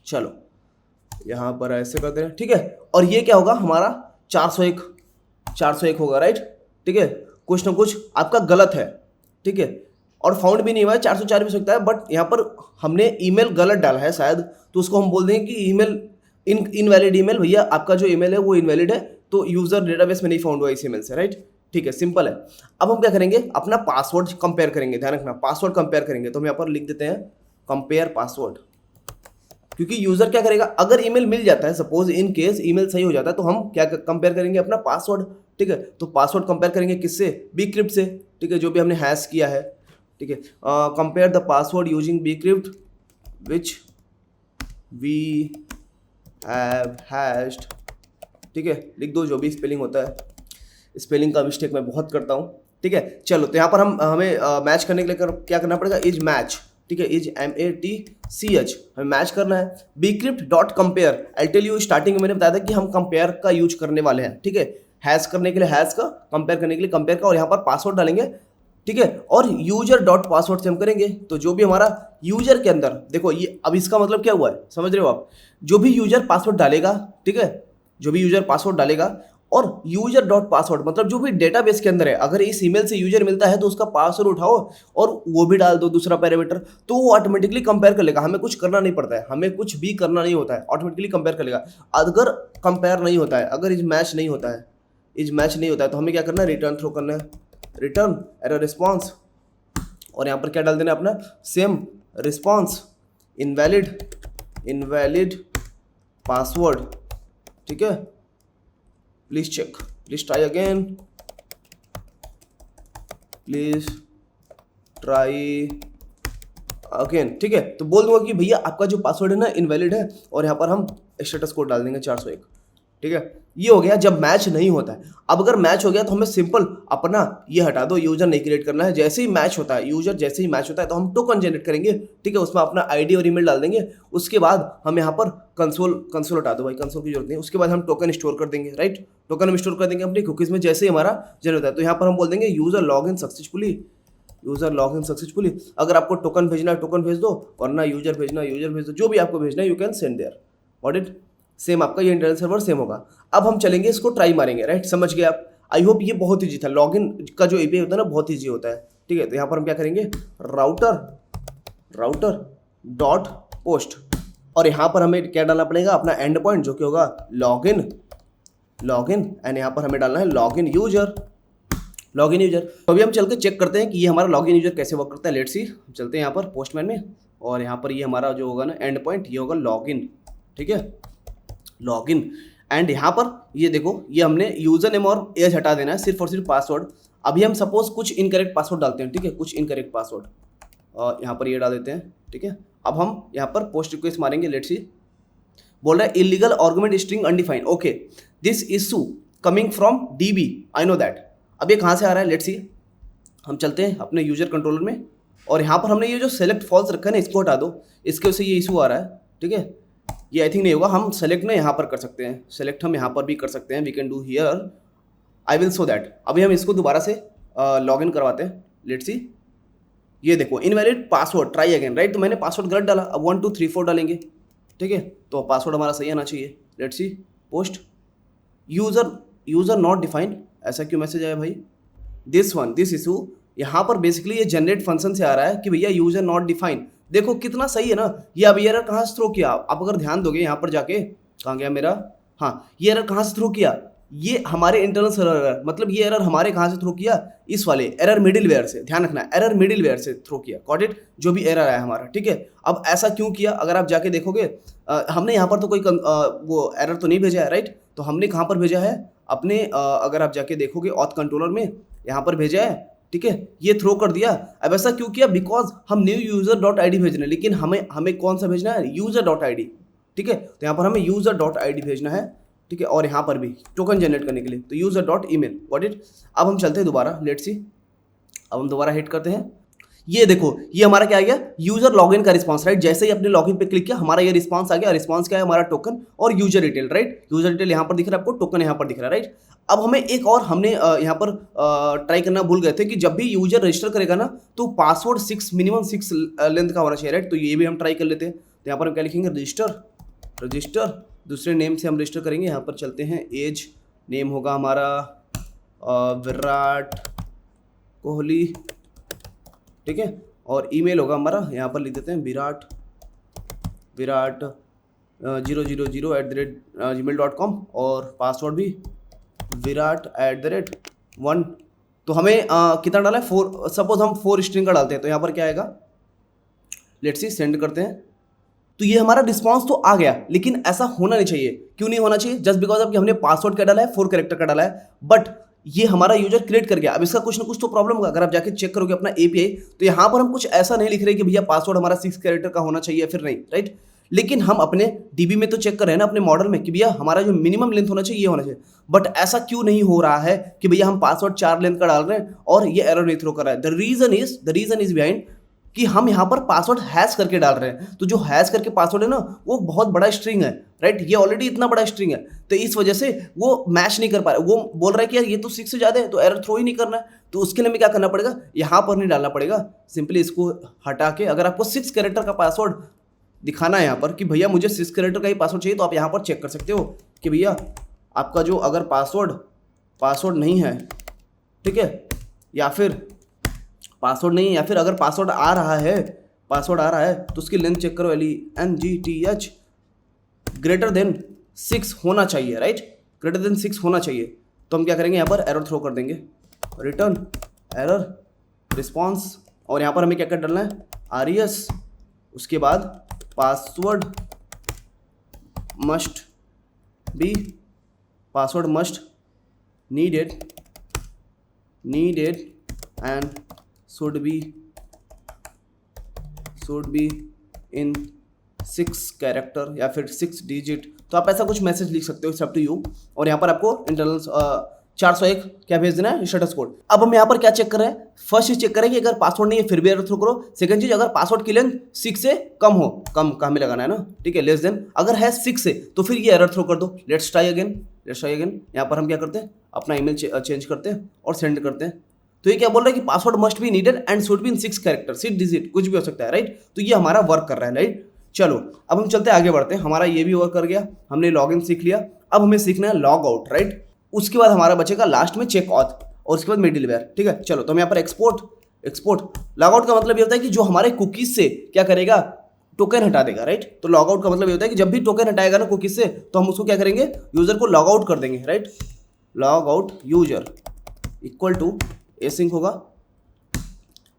चलो यहाँ पर ऐसे करते हैं, ठीक है। और ये क्या होगा हमारा 401 होगा, राइट, ठीक है। कुछ ना कुछ आपका गलत है, ठीक है, और फाउंड भी नहीं हुआ है, 404 भी हो सकता है, बट यहाँ पर हमने ईमेल गलत डाला है शायद, तो उसको हम बोल देंगे कि ईमेल इनवैलिड ईमेल, भैया आपका जो ईमेल है वो इनवैलिड है, तो यूजर डेटाबेस में नहीं फाउंड हुआ इस ईमेल से, राइट, ठीक है, सिंपल है। अब हम क्या करेंगे, अपना पासवर्ड कंपेयर करेंगे, ध्यान रखना पासवर्ड कंपेयर करेंगे, तो हम यहाँ पर लिख देते हैं कंपेयर पासवर्ड, क्योंकि यूजर क्या करेगा, अगर ईमेल मिल जाता है, सपोज इन केस ईमेल सही हो जाता है, तो हम क्या कंपेयर करेंगे, अपना पासवर्ड, ठीक है। तो पासवर्ड कंपेयर करेंगे किससे, bcrypt से, ठीक है, जो भी हमने हैश किया है, ठीक है। Compare the password using bcrypt which we have hashed, ठीक है, लिख दो जो भी स्पेलिंग होता है, स्पेलिंग का मिस्टेक मैं बहुत करता हूँ, ठीक है। चलो तो यहाँ पर हमें मैच करने के लिए क्या करना पड़ेगा, इज मैच, ठीक है, इज MATCH हमें मैच करना है। bcrypt.compare, I tell you starting में मैंने बताया था कि हम कंपेयर का यूज करने वाले हैं, ठीक है, हैश करने के लिए हैश का, कंपेयर करने के लिए कंपेयर का, और यहाँ पर पासवर्ड डालेंगे, ठीक है, और यूजर डॉट पासवर्ड से हम करेंगे। तो जो भी हमारा यूजर के अंदर, देखो ये अब इसका मतलब क्या हुआ है, समझ रहे हो आप, जो भी यूजर पासवर्ड डालेगा, ठीक है, जो भी यूजर पासवर्ड डालेगा, और यूजर डॉट पासवर्ड मतलब जो भी डेटाबेस के अंदर है, अगर इस ईमेल से यूजर मिलता है तो उसका पासवर्ड उठाओ और वो भी डाल दो, दूसरा पैरामीटर, तो वो ऑटोमेटिकली कंपेयर कर लेगा, हमें कुछ करना नहीं पड़ता है, हमें कुछ भी करना नहीं होता है, ऑटोमेटिकली कंपेयर कर लेगा। अगर कंपेयर नहीं होता है, अगर इज मैच नहीं होता है, इज मैच नहीं होता है, तो हमें क्या करना है, रिटर्न थ्रो करना है, रिटर्न एरर रिस्पॉन्स, और यहाँ पर क्या डाल देना है अपना सेम रिस्पॉन्स, इनवैलिड पासवर्ड, ठीक है, please check, please try again, please try again, ठीक है। तो बोल दूंगा कि भैया आपका जो पासवर्ड है ना इनवैलिड है, और यहाँ पर हम स्टेटस कोड डाल देंगे 401, ठीक है। ये हो गया जब मैच नहीं होता है। अब अगर मैच हो गया तो हमें सिंपल अपना ये हटा दो, यूजर नहीं क्रिएट करना है, जैसे ही मैच होता है, यूजर जैसे ही मैच होता है तो हम टोकन जनरेट करेंगे, ठीक है, उसमें अपना आईडी और ईमेल डाल देंगे, उसके बाद हम यहाँ पर कंसोल हटा दो भाई, कंसोल की जरूरत नहीं है, उसके बाद हम टोकन स्टोर कर देंगे, राइट, टोकन हम स्टोर कर देंगे अपनी कुकीज में, जैसे ही हमारा जनरेट होता है, तो यहाँ पर हम बोल देंगे यूजर लॉग इन सक्सेसफुली, अगर आपको टोकन भेजना है टोकन भेज दो, वरना यूजर भेज दो, जो भी आपको भेजना है you can send their, got it, same आपका ये इंटरनल सर्वर सेम होगा। अब हम चलेंगे इसको ट्राई मारेंगे, राइट, समझ गए आप, आई होप ये बहुत ईजी था, लॉगिन का जो एपीआई होता है ना बहुत ईजी होता है, ठीक है। तो यहाँ पर हम क्या करेंगे, राउटर डॉट पोस्ट, और यहाँ पर हमें क्या डालना पड़ेगा, अपना एंड पॉइंट जो कि होगा लॉगिन, एंड यहाँ पर हमें डालना है लॉगिन यूजर। तो अभी हम चल के चेक करते हैं कि ये हमारा लॉगिन यूजर कैसे वर्क करता है, लेट्स सी, चलते हैं यहाँ पर पोस्टमैन में, और यहाँ पर ये हमारा जो होगा ना एंड पॉइंट, ये होगा लॉगिन, ठीक है, लॉगिन, एंड यहाँ पर ये देखो, ये हमने यूजर नेम और एज हटा देना है, सिर्फ और सिर्फ पासवर्ड। अभी हम सपोज कुछ इनकरेक्ट पासवर्ड डालते हैं, ठीक है, कुछ इनकरेक्ट पासवर्ड, और यहाँ पर ये डाल देते हैं, ठीक है। अब हम यहाँ पर पोस्ट रिक्वेस्ट मारेंगे, लेट्स सी, बोल रहा है illegal argument string undefined, okay, this issue coming from DB, I know that. अब ये कहाँ से आ रहा है, लेट्स सी, हम चलते हैं अपने यूजर कंट्रोलर में, और यहाँ पर हमने ये जो सेलेक्ट फॉल्स रखा है ना, इसको हटा दो, इसके वजह से ये इशू आ रहा है, ठीक है, ये आई थिंक नहीं होगा, हम सेलेक्ट ना यहाँ पर कर सकते हैं, सेलेक्ट हम यहाँ पर भी कर सकते हैं, we can do here, I will show that. अभी हम इसको दोबारा से लॉगिन करवाते हैं, लेट्स सी, ये देखो invalid password, try again, right, तो मैंने पासवर्ड गलत डाला, अब 1 2 3 4 डालेंगे, ठीक है, तो पासवर्ड हमारा सही आना चाहिए, let's see, post user not defined, ऐसा क्यों मैसेज आया भाई, दिस इशू, यहाँ पर बेसिकली ये जनरेट फंक्शन से आ रहा है कि भैया यूजर नॉट डिफाइंड, देखो कितना सही है ना, ये अब एरर कहाँ से थ्रो किया, आप अगर ध्यान दोगे यहाँ पर जाके, कहाँ गया मेरा, हाँ, ये एरर कहाँ से थ्रो किया, ये हमारे इंटरनल सर्वर, मतलब ये एरर हमारे कहाँ से थ्रो किया, इस वाले एरर मिडिलवेयर से, ध्यान रखना, एरर मिडिलवेयर से थ्रो किया, गॉट इट, जो भी एरर आया हमारा, ठीक है। अब ऐसा क्यों किया, अगर आप जाके देखोगे, हमने यहाँ पर तो कोई वो एरर तो नहीं भेजा है, राइट, तो हमने कहाँ पर भेजा है, अपने अगर आप जाके देखोगे ऑथ कंट्रोलर में, यहाँ पर भेजा है, ठीक है, ये थ्रो कर दिया। अब ऐसा क्यों किया, बिकॉज हम new user dot I D भेजना है, लेकिन हमें कौन सा भेजना है, यूजर डॉट आई डी, ठीक है, तो यहाँ पर हमें यूजर डॉट आई डी भेजना है, ठीक है, और यहाँ पर भी टोकन जनरेट करने के लिए तो user dot email, got it. अब हम चलते हैं दोबारा, लेट्स सी, अब हम दोबारा हिट करते हैं, ये देखो, ये हमारा क्या आ गया, यूजर लॉगिन का रिस्पांस, राइट। जैसे ही अपने लॉगिन पे क्लिक किया हमारा ये रिस्पांस आ गया। रिस्पांस क्या है, हमारा टोकन और user detail, right. User detail यहाँ पर दिख रहा है आपको, टोकन यहाँ पर दिख रहा है, राइट। अब हमें एक और हमने यहाँ पर ट्राई करना भूल गए थे कि जब भी यूजर रजिस्टर करेगा ना तो पासवर्ड 6 मिनिमम 6 लेंथ का होना चाहिए, राइट। तो ये भी हम ट्राई कर लेते हैं। तो यहाँ पर हम क्या लिखेंगे, रजिस्टर दूसरे नेम से हम रजिस्टर करेंगे। यहाँ पर चलते हैं, एज नेम होगा हमारा विराट कोहली, ठीक है। और ईमेल होगा हमारा, यहाँ पर लिख देते हैं विराट 000@gmail.com और पासवर्ड भी विराट@1। तो हमें कितना डाला है, 4। सपोज हम 4 स्ट्रिंग का डालते हैं, तो यहाँ पर क्या आएगा, लेट्स सी, सेंड करते हैं। तो ये हमारा रिस्पांस तो आ गया, लेकिन ऐसा होना नहीं चाहिए। क्यों नहीं होना चाहिए, जस्ट बिकॉज अब हमने पासवर्ड क्या डाला है, 4 कैरेक्टर का डाला है, बट ये हमारा यूजर क्रिएट कर गया। अब इसका कुछ ना कुछ तो प्रॉब्लम होगा। अगर आप जाके चेक करोगे अपना एपीआई, तो यहाँ पर हम कुछ ऐसा नहीं लिख रहे कि भैया पासवर्ड हमारा 6 कैरेक्टर का होना चाहिए फिर नहीं, राइट। लेकिन हम अपने डीबी में तो चेक कर रहे हैं ना, अपने मॉडल में, कि भैया हमारा जो मिनिमम लेंथ होना चाहिए ये होना चाहिए। बट ऐसा क्यों नहीं हो रहा है कि भैया हम पासवर्ड 4 लेंथ का डाल रहे हैं और ये एरर नहीं थ्रो कर रहा है। द रीजन इज बिहाइंड कि हम यहाँ पर पासवर्ड हैश करके डाल रहे हैं। तो जो हैश करके पासवर्ड है ना, वो बहुत बड़ा स्ट्रिंग है, राइट। ये ऑलरेडी इतना बड़ा स्ट्रिंग है, तो इस वजह से वो मैच नहीं कर पा रहा। वो बोल रहा है कि यार ये तो 6 से ज़्यादा है, तो एरर थ्रो ही नहीं करना है। तो उसके लिए हमें क्या करना पड़ेगा, यहाँ पर नहीं डालना पड़ेगा, सिंपली इसको हटा के, अगर आपको 6 कैरेक्टर का पासवर्ड दिखाना है यहाँ पर कि भैया मुझे 6 कैरेक्टर का ही पासवर्ड चाहिए, तो आप यहाँ पर चेक कर सकते हो कि भैया आपका जो अगर पासवर्ड नहीं है, ठीक है, या फिर पासवर्ड नहीं है, या फिर अगर पासवर्ड आ रहा है तो उसकी लेंथ चेक करो, LENGTH ग्रेटर देन 6 होना चाहिए, राइट। ग्रेटर देन 6 होना चाहिए। तो हम क्या करेंगे, यहाँ पर एरर थ्रो कर देंगे, रिटर्न एरर रिस्पॉन्स, और यहाँ पर हमें क्या क्या डालना है, RES, उसके बाद password must needed and should be in 6 character या फिर 6 डिजिट। तो आप ऐसा कुछ मैसेज लिख सकते हो, इट्स अप टू यू। और यहाँ पर आपको इंटरनल 401 क्या भेज देना है, स्टेटस कोड। अब हम यहाँ पर क्या चेक कर रहे हैं, फर्स्ट चीज चेक करें कि अगर पासवर्ड नहीं है फिर भी एरर थ्रो करो। सेकंड चीज, अगर पासवर्ड की लेंथ 6 से कम हो, कम हमें लगाना है ना, ठीक है, लेस देन, अगर है 6 से तो फिर ये एरर थ्रो कर दो। Let's try again. यहाँ पर हम क्या करते हैं, अपना ईमेल चेंज करते हैं और सेंड करते हैं। तो ये क्या बोल रहा है कि password must be needed and should be in 6 character, 6 digit, कुछ भी हो सकता है, राइट। तो ये हमारा वर्क कर रहा है, राइट। चलो अब हम चलते हैं, आगे बढ़ते हैं। हमारा ये भी वर्क कर गया, हमने लॉगिन सीख लिया। अब हमें सीखना है लॉग आउट, राइट। उसके बाद हमारा बचेगा लास्ट में चेक ऑथ, और उसके बाद मिडिलवेयर, ठीक है। चलो तो हम यहाँ पर एक्सपोर्ट लॉग आउट का मतलब ये होता है कि जो हमारे कुकीज से क्या करेगा, टोकन हटा देगा, राइट। तो लॉग आउट का मतलब ये होता है कि जब भी टोकन हटाएगा ना कुकीज से, तो हम उसको क्या करेंगे, यूजर को लॉग आउट कर देंगे, right. Log out user equal to async होगा।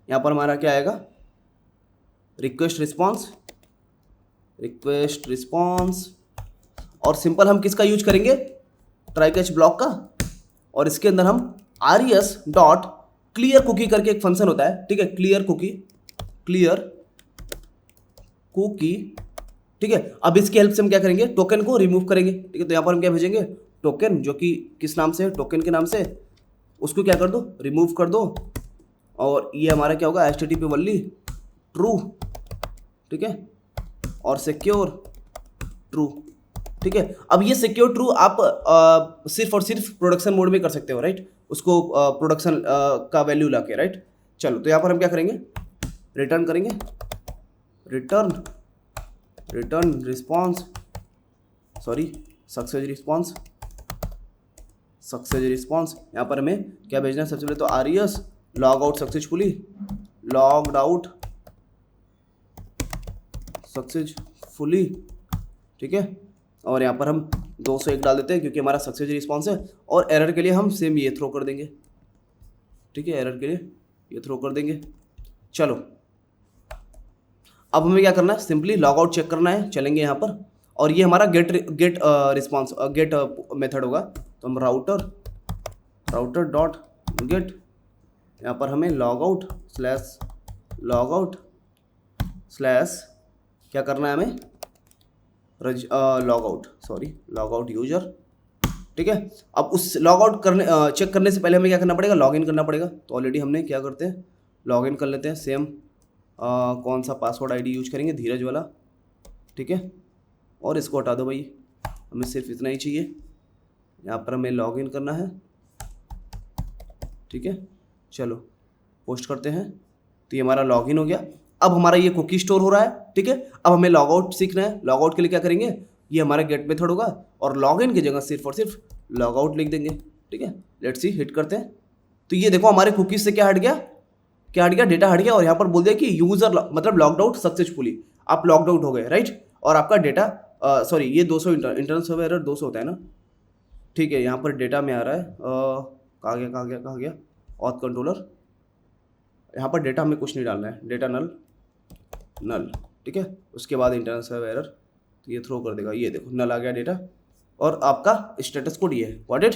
यहाँ पर हमारा क्या आएगा, रिक्वेस्ट रिस्पॉन्स, और सिंपल हम किसका यूज करेंगे, ट्राई कैच ब्लॉक का। और इसके अंदर हम RES डॉट क्लियर कुकी करके एक फंक्शन होता है, ठीक है, क्लियर कुकी, ठीक है। अब इसकी हेल्प से हम क्या करेंगे, टोकन को रिमूव करेंगे, ठीक है। तो यहाँ पर हम क्या भेजेंगे, टोकन, जो कि किस नाम से है, टोकन के नाम से, उसको क्या कर दो, रिमूव कर दो। और ये हमारा क्या होगा, HTTP वनली ट्रू, ठीक है, और सिक्योर ट्रू, ठीक है। अब ये सिक्योर ट्रू आप सिर्फ और सिर्फ प्रोडक्शन मोड में कर सकते हो, राइट। उसको प्रोडक्शन का वैल्यू लाके, राइट। चलो तो यहाँ पर हम क्या करेंगे, रिटर्न करेंगे, return response, sorry success response. यहाँ पर हमें क्या भेजना है, सबसे पहले तो RES लॉग आउट सक्सेसफुली, ठीक है। और यहाँ पर हम 201 डाल देते हैं क्योंकि हमारा सक्सेस रिस्पॉन्स है। और एरर के लिए हम सेम ये थ्रो कर देंगे, ठीक है, एरर के लिए ये थ्रो कर देंगे। चलो अब हमें क्या करना है, सिंपली लॉग आउट चेक करना है। चलेंगे यहाँ पर, और ये हमारा गेट मेथड होगा। तो हम राउटर डॉट गेट, यहाँ पर हमें लॉग आउट स्लैश क्या करना है, हमें लॉग आउट यूजर, ठीक है। अब उस लॉग आउट चेक करने से पहले हमें क्या करना पड़ेगा, लॉग इन करना पड़ेगा। तो ऑलरेडी हमने क्या करते हैं, लॉगिन कर लेते हैं सेम। कौन सा पासवर्ड आईडी यूज करेंगे, धीरज वाला, ठीक है। और इसको हटा दो भाई, हमें सिर्फ इतना ही चाहिए। यहाँ पर हमें लॉगिन करना है, ठीक है। चलो पोस्ट करते हैं, तो ये हमारा लॉगिन हो गया। अब हमारा ये कुकी स्टोर हो रहा है, ठीक है। अब हमें लॉग आउट सीखना है। लॉग आउट के लिए क्या करेंगे, ये हमारा गेट मेथड होगा और लॉगिन की जगह सिर्फ और सिर्फ लॉग आउट लिख देंगे, ठीक है। लेट्स सी, हिट करते हैं। तो ये देखो हमारे कुकीज से क्या हट गया, क्या हट गया, डेटा हट गया। और यहाँ पर बोल दिया कि यूजर मतलब लॉग्ड आउट सक्सेसफुली, आप लॉग्ड आउट हो गए, राइट। और आपका डेटा सॉरी ये 200 इंटरनल सर्वर एरर 200 होता है ना, ठीक है। यहाँ पर डेटा में आ रहा है कहाँ गया ऑथ कंट्रोलर। यहाँ पर डेटा हमें कुछ नहीं डालना है, डेटा नल, ठीक है। उसके बाद इंटरनल सर्वर एरर, तो ये थ्रो कर देगा। ये देखो नल आ गया डेटा, और आपका स्टेटस कोड ये है, गॉट इट।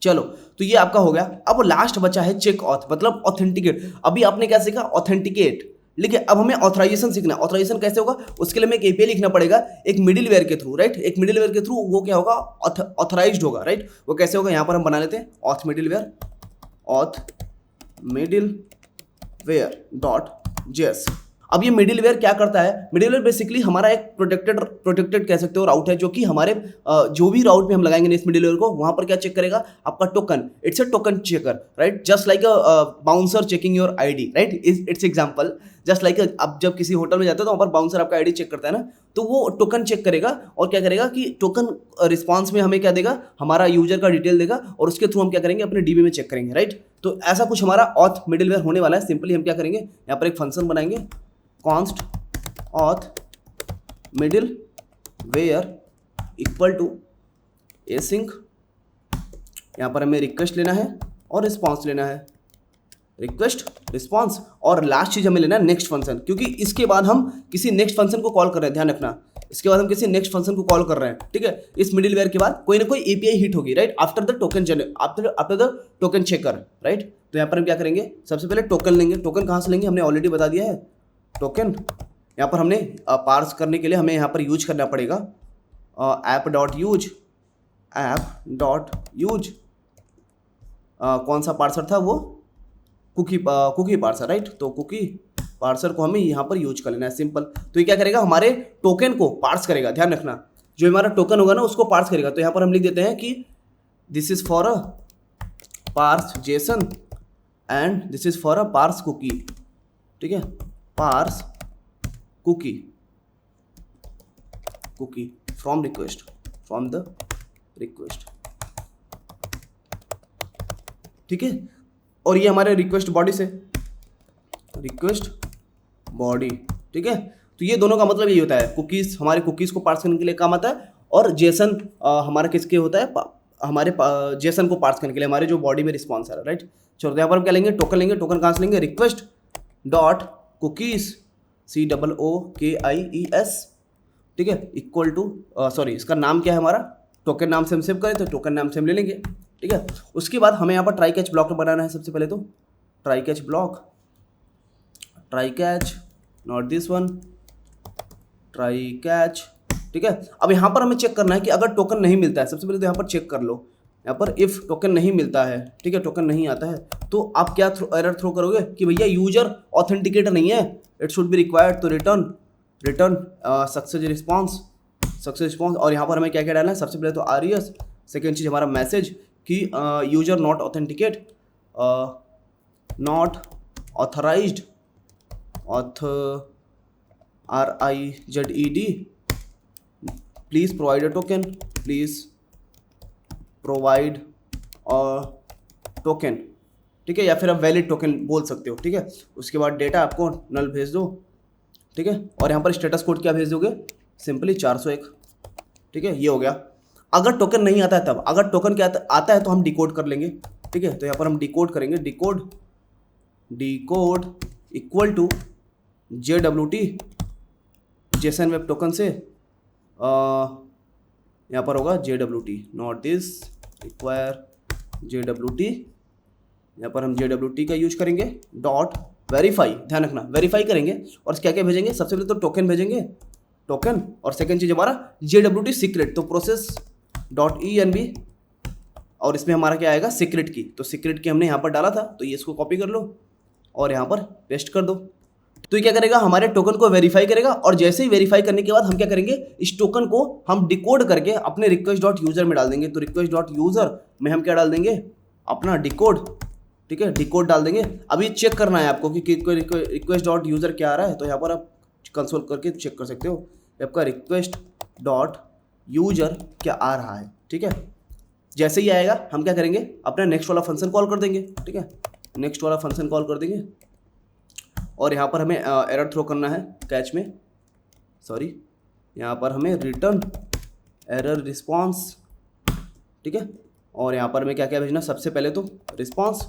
चलो तो ये आपका हो गया। अब लास्ट बचा है चेक ऑथ, मतलब ऑथेंटिकेट। अभी आपने क्या सीखा, ऑथेंटिकेट, लेकिन अब हमें ऑथराइजेशन सीखना है। ऑथराइजेशन कैसे होगा, उसके लिए हमें एक एपीआई लिखना पड़ेगा, एक मिडिलवेयर के थ्रू, राइट। एक मिडिलवेयर के थ्रू वो क्या होगा, ऑथराइज्ड होगा, राइट। वो कैसे होगा, यहाँ पर हम बना लेते हैं auth middleware, auth middleware dot JS. अब ये मिडिलवेयर क्या करता है, मिडिलवेयर बेसिकली हमारा एक प्रोटेक्टेड कह सकते हो राउट है, जो कि हमारे जो भी राउट में हम लगाएंगे इस मिडिलवेयर को, वहां पर क्या चेक करेगा, आपका token. It's a token checker, right. Just like a bouncer checking your ID, right. It's example just like अब जब किसी होटल में जाते हो तो वहां पर बाउंसर आपका आईडी चेक करता है ना, तो वो टोकन चेक करेगा और क्या करेगा कि टोकन रिस्पॉन्स में हमें क्या देगा, हमारा यूजर का डिटेल देगा, और उसके थ्रू हम क्या करेंगे, अपने डीबी में चेक करेंगे, राइट। तो ऐसा कुछ हमारा ऑथ मिडिलवेयर होने वाला है। सिंपली हम क्या करेंगे, यहाँ पर एक फंक्शन बनाएंगे, const auth middleware equal to async। यहाँ पर हमें रिक्वेस्ट लेना है और रिस्पॉन्स लेना है, रिक्वेस्ट रिस्पॉन्स, और लास्ट चीज हमें लेना है नेक्स्ट फंक्शन, क्योंकि इसके बाद हम किसी नेक्स्ट फंक्शन को कॉल कर रहे हैं, ध्यान रखना। इसके बाद हम किसी नेक्स्ट फंक्शन को कॉल कर रहे हैं, ठीक है। इस मिडिलवेयर के बाद कोई ना कोई एपीआई हिट होगी, right, after the token checker, right. तो यहाँ पर हम क्या करेंगे, सबसे पहले टोकन लेंगे। टोकन कहाँ से लेंगे, हमने ऑलरेडी बता दिया है, टोकन। यहाँ पर हमने पार्स करने के लिए हमें यहाँ पर यूज करना पड़ेगा ऐप डॉट यूज कौन सा पार्सर था, वो कुकी पार्सर, राइट। तो कुकी पार्सर को हमें यहाँ पर यूज कर लेना है, सिंपल। तो ये क्या करेगा, हमारे टोकन को पार्स करेगा, ध्यान रखना। जो हमारा टोकन होगा ना उसको पार्स करेगा। तो यहाँ पर हम लिख देते हैं कि this is for a parse JSON and this is for a parse cookie, ठीक है। Parse cookie from the request, ठीक है। और ये हमारे रिक्वेस्ट बॉडी से, रिक्वेस्ट बॉडी, ठीक है। तो ये दोनों का मतलब यही होता है, कुकीज, हमारे कुकीज को पार्स करने के लिए काम आता है, और जेसन हमारा किसके होता है, हमारे जेसन को पार्स करने के लिए हमारे जो बॉडी में रिस्पॉन्स आ रहा है, राइट। चलो तो यहाँ पर हम क्या लेंगे, टोकन लेंगे। टोकन कहाँ से लेंगे, रिक्वेस्ट डॉट कुकीज COOKIES, ठीक है, इक्वल टू सॉरी इसका नाम क्या है हमारा, टोकन नाम से हम सेव करें तो टोकन नाम से हम ले लेंगे, ठीक है। उसके बाद हमें यहाँ पर ट्राई कैच ब्लॉक बनाना है। सबसे पहले तो try catch block, try catch not this one, try catch, ठीक है। अब यहाँ पर हमें चेक करना है कि अगर टोकन नहीं मिलता है, सबसे पहले तो यहाँ पर चेक कर लो, यहाँ पर इफ टोकन नहीं मिलता है, ठीक है, टोकन नहीं आता है, तो आप क्या एरर थ्रो करोगे कि भैया यूजर ऑथेंटिकेटर नहीं है, इट शुड बी रिक्वायर्ड, तो रिटर्न सक्सेस रिस्पॉन्स। और यहाँ पर हमें क्या क्या डालना है, सबसे पहले तो RES, सेकेंड चीज हमारा मैसेज कि user not authenticate, not authorised, RIZED, please provide a token, please provide token, ठीक है, या फिर आप वैलिड टोकन बोल सकते हो, ठीक है। उसके बाद डेटा आपको नल भेज दो, ठीक है। और यहाँ पर स्टेटस कोड क्या भेज दोगे, सिंपली 401, ठीक है। ये हो गया। अगर टोकन नहीं आता है तब, अगर टोकन क्या आता है तो हम डिकोड कर लेंगे, ठीक है। तो यहाँ पर हम डिकोड करेंगे, decode equal to JWT JSON web token से, यहाँ पर होगा JWT not this, require JWT, यहाँ पर हम JWT का यूज करेंगे, डॉट वेरीफाई, ध्यान रखना वेरीफाई करेंगे। और क्या क्या भेजेंगे, सबसे पहले तो टोकन भेजेंगे, टोकन, और सेकंड चीज हमारा JWT सीक्रेट, तो प्रोसेस डॉट ENB, और इसमें हमारा क्या आएगा, सीक्रेट की। तो सीक्रेट की हमने यहाँ पर डाला था, तो ये इसको कॉपी कर लो और यहाँ पर पेस्ट कर दो। तो ये क्या करेगा, हमारे टोकन को वेरीफाई करेगा और जैसे ही वेरीफाई करने के बाद हम क्या करेंगे, इस टोकन को हम डिकोड करके अपने रिक्वेस्ट डॉट यूजर में डाल देंगे। तो रिक्वेस्ट डॉट यूजर में हम क्या डाल देंगे, अपना डिकोड, ठीक है, डिकोड डाल देंगे। अभी चेक करना है आपको कि रिक्वेस्ट डॉट यूजर क्या आ रहा है, तो यहाँ पर आप कंसोल करके चेक कर सकते हो आपका रिक्वेस्ट डॉट यूजर क्या आ रहा है, ठीक है। जैसे ही आएगा हम क्या करेंगे, अपना नेक्स्ट वाला फंक्शन कॉल कर देंगे, ठीक है, नेक्स्ट वाला फंक्शन कॉल कर देंगे और यहाँ पर हमें एरर थ्रो करना है कैच में, सॉरी, यहाँ पर हमें रिटर्न एरर रिस्पॉन्स, ठीक है। और यहाँ पर हमें क्या क्या भेजना, सबसे पहले तो रिस्पॉन्स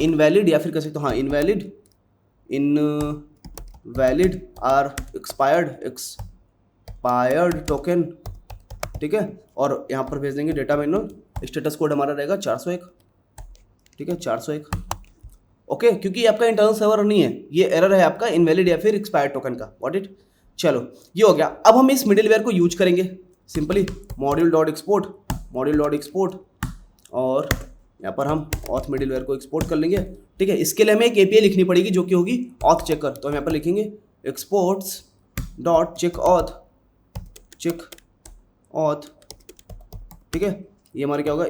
इनवैलिड, या फिर कह सकते हो हाँ इनवैलिड आर एक्सपायर्ड टोकन, ठीक है। और यहाँ पर भेज देंगे डेटा मैनुअल, स्टेटस कोड हमारा रहेगा 401, ठीक है, 401, ओके, क्योंकि ये आपका इंटरनल सर्वर नहीं है, ये एरर है आपका इनवैलिड या फिर एक्सपायर्ड टोकन का, व्हाट इट। चलो ये हो गया। अब हम इस मिडिलवेयर को यूज करेंगे सिंपली मॉड्यूल डॉट एक्सपोर्ट और यहाँ पर हम ऑथ मिडिलवेयर को एक्सपोर्ट कर लेंगे, ठीक है। इसके लिए हमें एक एपीआई लिखनी पड़ेगी जो कि होगी ऑथ चेकर। तो हम यहाँ पर लिखेंगे एक्सपोर्ट्स डॉट चेक ऑथ, ठीक है। ये हमारा क्या होगा,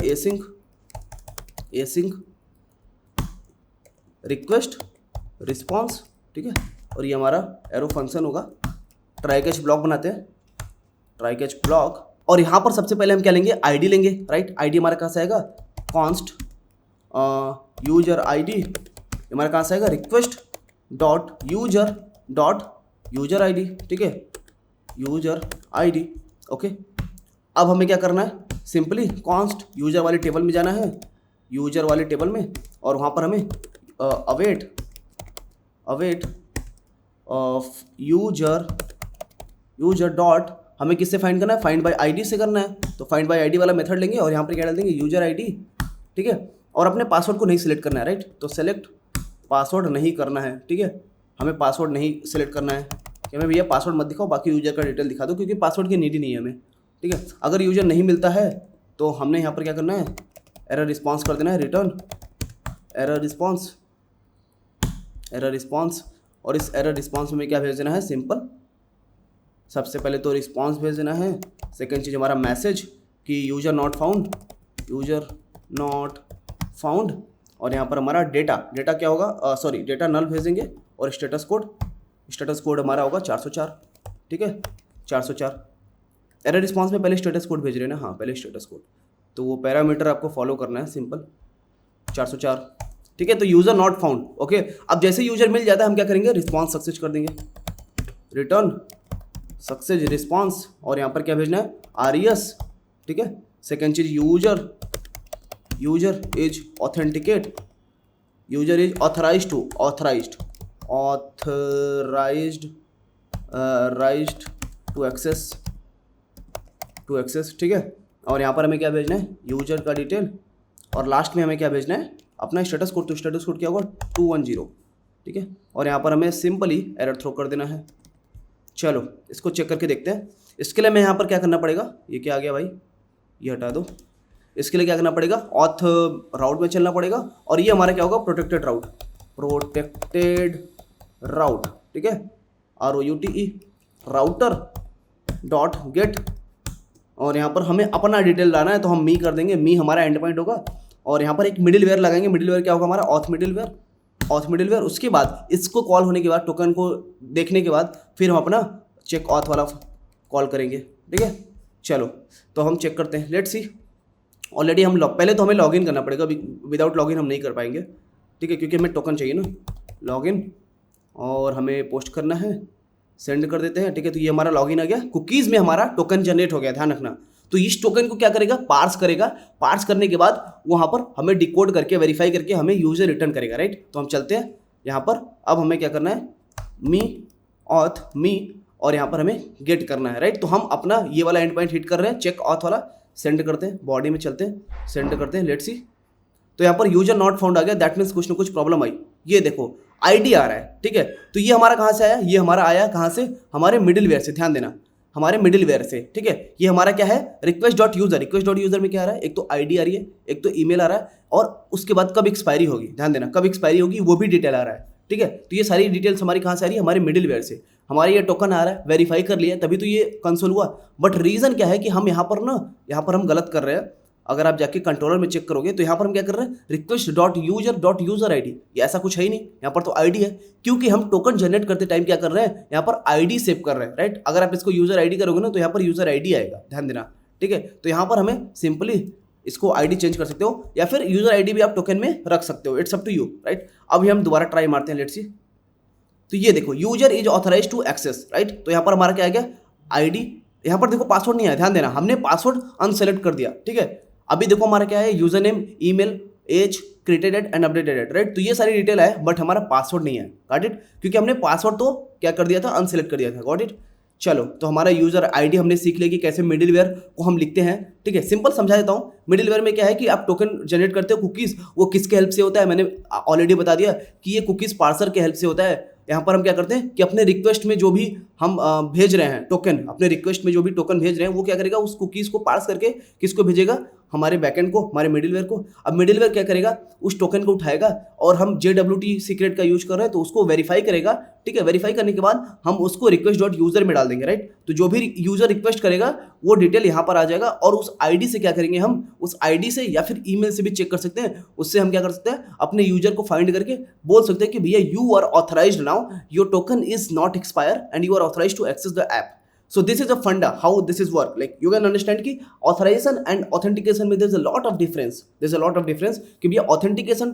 एसिंक रिक्वेस्ट रिस्पॉन्स, ठीक है। और ये हमारा एरो फंक्शन होगा। ट्राई कैच ब्लॉक बनाते हैं, ट्राई कैच ब्लॉक। और यहाँ पर सबसे पहले हम क्या लेंगे, आईडी लेंगे, राइट। आईडी हमारा कहाँ से आएगा, कॉन्स्ट यूजर आईडी, हमारा कहाँ से आएगा, रिक्वेस्ट डॉट यूजर आईडी, ठीक है, यूजर आईडी, ओके। अब हमें क्या करना है, सिंपली कॉन्स्ट यूजर वाली टेबल में जाना है, यूजर वाले टेबल में, और वहाँ पर हमें अवेट यूजर डॉट, हमें किससे फाइंड करना है, फाइंड बाय आईडी से करना है। तो फाइंड बाय आईडी वाला मेथड लेंगे और यहाँ पर क्या डाल देंगे, यूजर आईडी, ठीक है। और अपने पासवर्ड को नहीं सिलेक्ट करना है, राइट। तो सेलेक्ट पासवर्ड नहीं करना है, ठीक है, हमें पासवर्ड नहीं सिलेक्ट करना है कि हमें भैया पासवर्ड मत दिखाओ, बाकी यूजर का डिटेल दिखा दो, क्योंकि पासवर्ड की नीड ही नहीं है हमें, ठीक है। अगर यूजर नहीं मिलता है तो हमने यहाँ पर क्या करना है, एरर रिस्पॉन्स कर देना है, रिटर्न एरर रिस्पॉन्स। और इस एरर रिस्पॉन्स में क्या भेज देना है, सिंपल, सबसे पहले तो रिस्पॉन्स भेज देना है। सेकंड चीज़ हमारा मैसेज कि यूजर नॉट फाउंड। और यहाँ पर हमारा डेटा क्या होगा, सॉरी, डेटा नल भेजेंगे। और स्टेटस कोड हमारा होगा 404, ठीक है, 404। एरर रिस्पॉन्स में पहले स्टेटस कोड भेज रहे हैं ना, हाँ पहले स्टेटस कोड, तो वो पैरामीटर आपको फॉलो करना है, सिंपल 404, ठीक है। तो यूजर नॉट फाउंड, ओके। अब जैसे यूजर मिल जाता है हम क्या करेंगे, रिस्पॉन्स सक्सेस कर देंगे, रिटर्न सक्सेस रिस्पॉन्स। और यहाँ पर क्या भेजना है, आरईएस, ठीक है। सेकेंड चीज user is authenticate, user is authorised to access, ठीक है। और यहाँ पर हमें क्या भेजना है, यूजर का डिटेल। और लास्ट में हमें क्या भेजना है, अपना स्टेटस कोड। तो स्टेटस कोड क्या होगा, 210, ठीक है। और यहाँ पर हमें सिंपली एरर थ्रो कर देना है। चलो इसको चेक करके देखते हैं। इसके लिए हमें यहाँ पर क्या करना पड़ेगा, ये क्या आ गया भाई, ये हटा दो। इसके लिए क्या करना पड़ेगा, ऑथ राउट में चलना पड़ेगा। और ये हमारा क्या होगा, प्रोटेक्टेड राउट, ठीक है, ROUTE राउटर डॉट गेट। और यहाँ पर हमें अपना डिटेल डालना है, तो हम मी कर देंगे, मी हमारा एंड पॉइंट होगा। और यहाँ पर एक मिडिलवेयर लगाएंगे, मिडिलवेयर क्या होगा हमारा, ऑथ मिडिलवेयर। उसके बाद इसको कॉल होने के बाद, टोकन को देखने के बाद, फिर हम अपना चेक ऑथ वाला कॉल करेंगे, ठीक है। चलो तो हम चेक करते हैं, लेट्स सी। ऑलरेडी हम पहले तो हमें लॉगिन करना पड़ेगा, विदाउट लॉगिन हम नहीं कर पाएंगे, ठीक है, क्योंकि हमें टोकन चाहिए ना। लॉगिन, और हमें पोस्ट करना है, सेंड कर देते हैं, ठीक है। तो ये हमारा लॉगिन आ गया, कुकीज़ में हमारा टोकन जनरेट हो गया, ध्यान रखना। तो इस टोकन को क्या करेगा, पार्स करेगा। पार्स करने के बाद वहाँ पर हमें डिकोड करके वेरीफाई करके हमें यूजर रिटर्न करेगा, राइट। तो हम चलते हैं यहाँ पर। अब हमें क्या करना है, मी, और यहाँ पर हमें गेट करना है, राइट। तो हम अपना ये वाला एंड पॉइंट हिट कर रहे हैं, चेक ऑथ वाला, सेंड करते हैं, बॉडी में चलते हैं, सेंड करते हैं, लेट्स सी। तो यहाँ पर यूजर नॉट फाउंड आ गया, दैट मीन्स कुछ ना कुछ प्रॉब्लम आई। ये देखो आईडी आ रहा है, ठीक है। तो ये हमारा कहाँ से आया, ये हमारा आया कहाँ से, हमारे मिडिलवेयर से। ध्यान देना, हमारे मिडिलवेयर से, ठीक है। ये हमारा क्या है, रिक्वेस्ट डॉट यूजर में क्या आ रहा है, एक तो आईडी आ रही है, एक तो ईमेल आ रहा है, और उसके बाद कब एक्सपायरी होगी, ध्यान देना, कब एक्सपायरी होगी वो भी डिटेल आ रहा है, ठीक है। तो ये सारी डिटेल्स हमारी कहाँ से आ रही है, हमारे मिडिलवेयर से। हमारे ये टोकन आ रहा है, वेरीफाई कर लिया तभी तो ये कंसोल हुआ। बट रीजन क्या है कि हम यहाँ पर हम गलत कर रहे हैं। अगर आप जाके कंट्रोलर में चेक करोगे तो यहाँ पर हम क्या कर रहे हैं, रिक्वेस्ट डॉट यूजर आईडी, ये ऐसा कुछ है ही नहीं, यहाँ पर तो आईडी है, क्योंकि हम टोकन जनरेट करते टाइम क्या कर रहे हैं, यहाँ पर आईडी सेव कर रहे हैं, राइट। अगर आप इसको यूजर आईडी करोगे ना तो यहाँ पर यूजर आईडी आएगा, ध्यान देना, ठीक है। तो यहाँ पर हमें सिंपली इसको आईडी चेंज कर सकते हो, या फिर यूजर आईडी भी आप टोकन में रख सकते हो, it's up to you, right. अभी हम दोबारा ट्राई मारते हैं, लेट्स सी। तो ये देखो, user is authorise to access, right. तो यहाँ पर हमारा क्या आ गया, आईडी। यहाँ पर देखो पासवर्ड नहीं है, ध्यान देना, हमने पासवर्ड अनसेलेक्ट कर दिया, ठीक है। अभी देखो हमारा क्या है, user name, email, age, created and updated, right. तो ये सारी डिटेल है, बट हमारा पासवर्ड नहीं है, गॉट इट, क्योंकि हमने पासवर्ड तो क्या कर दिया था, अनसेलेक्ट कर दिया था, गॉट इट। चलो, तो हमारा यूजर आईडी हमने सीख लिया कि कैसे मिडिलवेयर को हम लिखते हैं, ठीक है। सिंपल समझा देता हूँ। मिडिलवेयर में क्या है कि आप टोकन जनरेट करते हो, कुकीज, वो किसके हेल्प से होता है, मैंने ऑलरेडी बता दिया कि ये कुकीज पार्सर के हेल्प से होता है। यहाँ पर हम क्या करते हैं कि अपने रिक्वेस्ट में जो भी हम भेज रहे हैं टोकन, अपने रिक्वेस्ट में जो भी टोकन भेज रहे हैं, वो क्या करेगा, उस कुकीज़ को पार्स करके किसको भेजेगा, हमारे बैकएंड को, हमारे मिडिलवेयर को। अब मिडिलवेयर क्या करेगा, उस टोकन को उठाएगा, और हम JWT सीक्रेट का यूज कर रहे हैं तो उसको वेरीफाई करेगा, ठीक है। वेरीफाई करने के बाद हम उसको रिक्वेस्ट डॉट यूजर में डाल देंगे, राइट। तो जो भी यूजर रिक्वेस्ट करेगा वो डिटेल यहाँ पर आ जाएगा, और उस आईडी से क्या करेंगे, हम उस आईडी से या फिर ईमेल से भी चेक कर सकते हैं। उससे हम क्या कर सकते हैं, अपने यूजर को फाइंड करके बोल सकते हैं कि भैया you are authorised now, your token is not expire and you are authorized to access the app. So this is a funda how this is work. Like you can understand कि authorization and authentication में there's a lot of difference. There's a lot of difference कि भैया authentication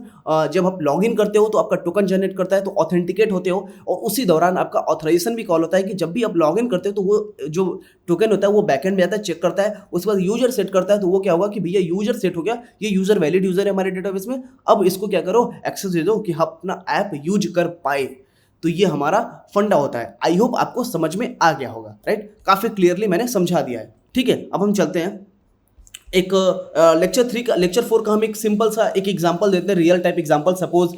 जब आप login करते हो तो आपका टोकन जनरेट करता है, तो ऑथेंटिकेट होते हो, और उसी दौरान आपका ऑथराइजेशन भी कॉल होता है कि जब भी आप लॉगिन करते हो तो वो जो टोकन होता है वो बैकएंड में आता है, चेक करता है, उसके बाद यूजर सेट करता है। तो वो क्या होगा कि भैया यूजर सेट हो गया, ये यूजर वैलिड यूजर है हमारे डेटाबेस में, अब इसको क्या करो, एक्सेस दे दो कि हम अपना ऐप यूज कर पाए। तो ये हमारा फंडा होता है। आई होप आपको समझ में आ गया होगा, राइट। काफी क्लियरली मैंने समझा दिया है, ठीक है। अब हम चलते हैं एक लेक्चर 4 का हम एक सिंपल सा एक एग्जांपल देते हैं, रियल टाइप एग्जांपल। सपोज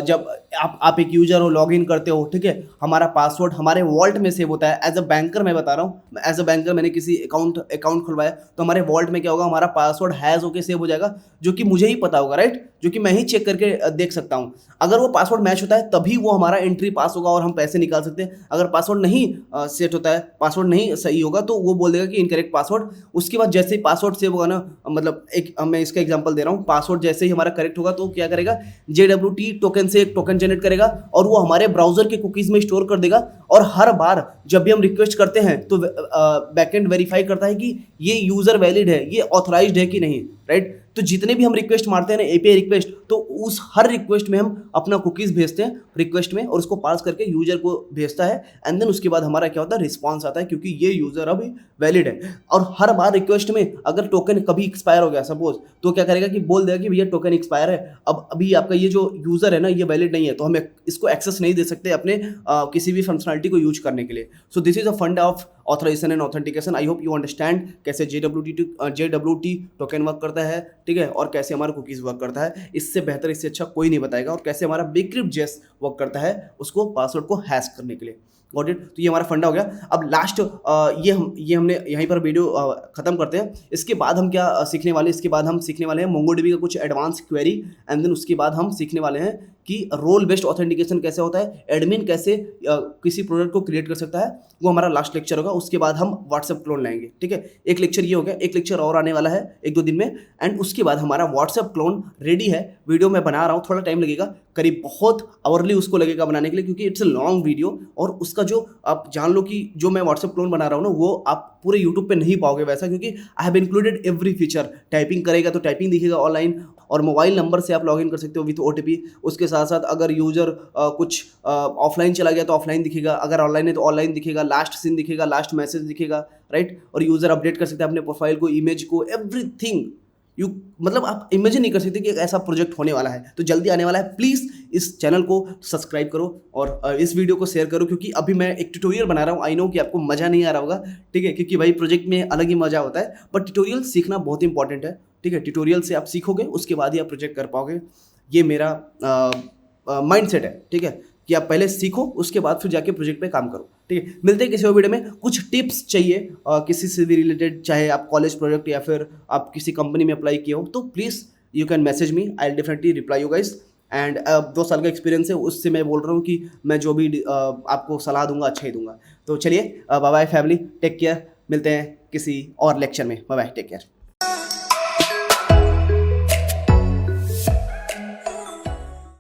जब आप एक यूजर हो, लॉगिन करते हो, ठीक है, हमारा पासवर्ड हमारे वॉल्ट में सेव होता है। एज अ बैंकर मैं बता रहा हूँ, एज अ बैंकर मैंने किसी अकाउंट खुलवाया, तो हमारे वॉल्ट में क्या होगा, हमारा पासवर्ड हैज होकर सेव हो जाएगा, जो कि मुझे ही पता होगा, राइट, जो कि मैं ही चेक करके देख सकता हूँ। अगर वो पासवर्ड मैच होता है तभी वो हमारा एंट्री पास होगा और हम पैसे निकाल सकते हैं। अगर पासवर्ड नहीं सेट होता है, पासवर्ड नहीं सही होगा, तो वो बोल देगा कि इनकरेक्ट पासवर्ड। उसके बाद जैसे ही पासवर्ड सेव होगा ना, मतलब एक मैं इसका एग्जांपल दे रहा हूँ, पासवर्ड जैसे ही हमारा करेक्ट होगा तो क्या करेगा, JWT टोकन से एक टोकन जनरेट करेगा और वो हमारे ब्राउजर के कुकीज में स्टोर कर देगा। और हर बार जब भी हम रिक्वेस्ट करते हैं तो बैकएंड वेरीफाई करता है कि ये यूजर वैलिड है, ये ऑथराइज्ड है कि नहीं, राइट। तो जितने भी हम रिक्वेस्ट मारते हैं ना, API रिक्वेस्ट, तो उस हर रिक्वेस्ट में हम अपना कुकीज भेजते हैं रिक्वेस्ट में, और उसको पास करके यूजर को भेजता है। एंड देन उसके बाद हमारा क्या होता है, रिस्पॉन्स आता है, क्योंकि ये यूजर अभी वैलिड है। और हर बार रिक्वेस्ट में अगर टोकन कभी एक्सपायर हो गया सपोज, तो क्या करेगा कि बोल देगा कि भैया टोकन एक्सपायर है, अब अभी आपका ये जो यूजर है ना, ये वैलिड नहीं है, तो हम इसको एक्सेस नहीं दे सकते अपने किसी भी फंक्शनलिटी को यूज करने के लिए। So this is a funda of authorisation and authentication. I hope you understand कैसे JWT टोकन वर्क करता है, ठीक है, और कैसे हमारा कुकीज वर्क करता है। इससे बेहतर, इससे अच्छा कोई नहीं बताएगा। और कैसे हमारा Bcrypt.js वर्क करता है उसको पासवर्ड को हैश करने के लिए, गॉट इट। तो ये हमारा फंडा हो गया। अब लास्ट ये हमने यहीं पर वीडियो खत्म करते हैं। इसके बाद हम क्या सीखने वाले, इसके बाद हम सीखने वाले हैं MongoDB का कुछ एडवांस क्वेरी, एंड देन उसके बाद हम सीखने वाले हैं कि रोल बेस्ड ऑथेंटिकेशन कैसे होता है, एडमिन कैसे किसी प्रोडक्ट को क्रिएट कर सकता है, वो हमारा लास्ट लेक्चर होगा। उसके बाद हम व्हाट्सएप क्लोन लाएंगे, ठीक है। एक लेक्चर ये हो गया, एक लेक्चर और आने वाला है 1-2 दिन में, एंड उसके बाद हमारा व्हाट्सएप क्लोन रेडी है। वीडियो मैं बना रहा हूँ, थोड़ा टाइम लगेगा, करीब बहुत आवरली उसको लगेगा बनाने के लिए, क्योंकि इट्स अ लॉन्ग वीडियो। और उसका जो आप जान लो कि जो मैं व्हाट्सएप क्लोन बना रहा हूँ ना, वो आप पूरे यूट्यूब पे नहीं पाओगे वैसा, क्योंकि I have included every feature. Typing करेगा तो टाइपिंग दिखेगा ऑनलाइन, और मोबाइल नंबर से आप लॉगिन कर सकते हो विथ OTP। उसके साथ साथ अगर यूजर कुछ ऑफलाइन चला गया तो ऑफलाइन दिखेगा, अगर ऑनलाइन है तो ऑनलाइन दिखेगा, लास्ट सीन दिखेगा, लास्ट मैसेज दिखेगा, राइट। और यूजर अपडेट कर सकते हैं अपने प्रोफाइल को, इमेज को, एवरीथिंग। मतलब आप इमेजिन नहीं कर सकते कि एक ऐसा प्रोजेक्ट होने वाला है। तो जल्दी आने वाला है। प्लीज़ इस चैनल को सब्सक्राइब करो और इस वीडियो को शेयर करो, क्योंकि अभी मैं एक ट्यूटोरियल बना रहा हूँ। आई नो कि आपको मज़ा नहीं आ रहा होगा, ठीक है, क्योंकि भाई प्रोजेक्ट में अलग ही मज़ा होता है, बट ट्यूटोरियल सीखना बहुत इंपॉर्टेंट है, ठीक है। ट्यूटोरियल से आप सीखोगे, उसके बाद ही आप प्रोजेक्ट कर पाओगे। ये मेरा माइंडसेट है, ठीक है। कि आप पहले सीखो, उसके बाद फिर जाके प्रोजेक्ट पे काम करो। ठीक है, मिलते हैं किसी और वीडियो में। कुछ टिप्स चाहिए किसी से भी रिलेटेड, चाहे आप कॉलेज प्रोजेक्ट या फिर आप किसी कंपनी में अप्लाई किए हो, तो please you can message me, I will definitely reply you guys. And 2 साल का एक्सपीरियंस है, उससे मैं बोल रहा हूँ कि मैं जो भी आपको सलाह दूंगा अच्छा ही दूंगा। तो चलिए, bye bye family, take care, मिलते हैं किसी और लेक्चर में। Bye bye, take care.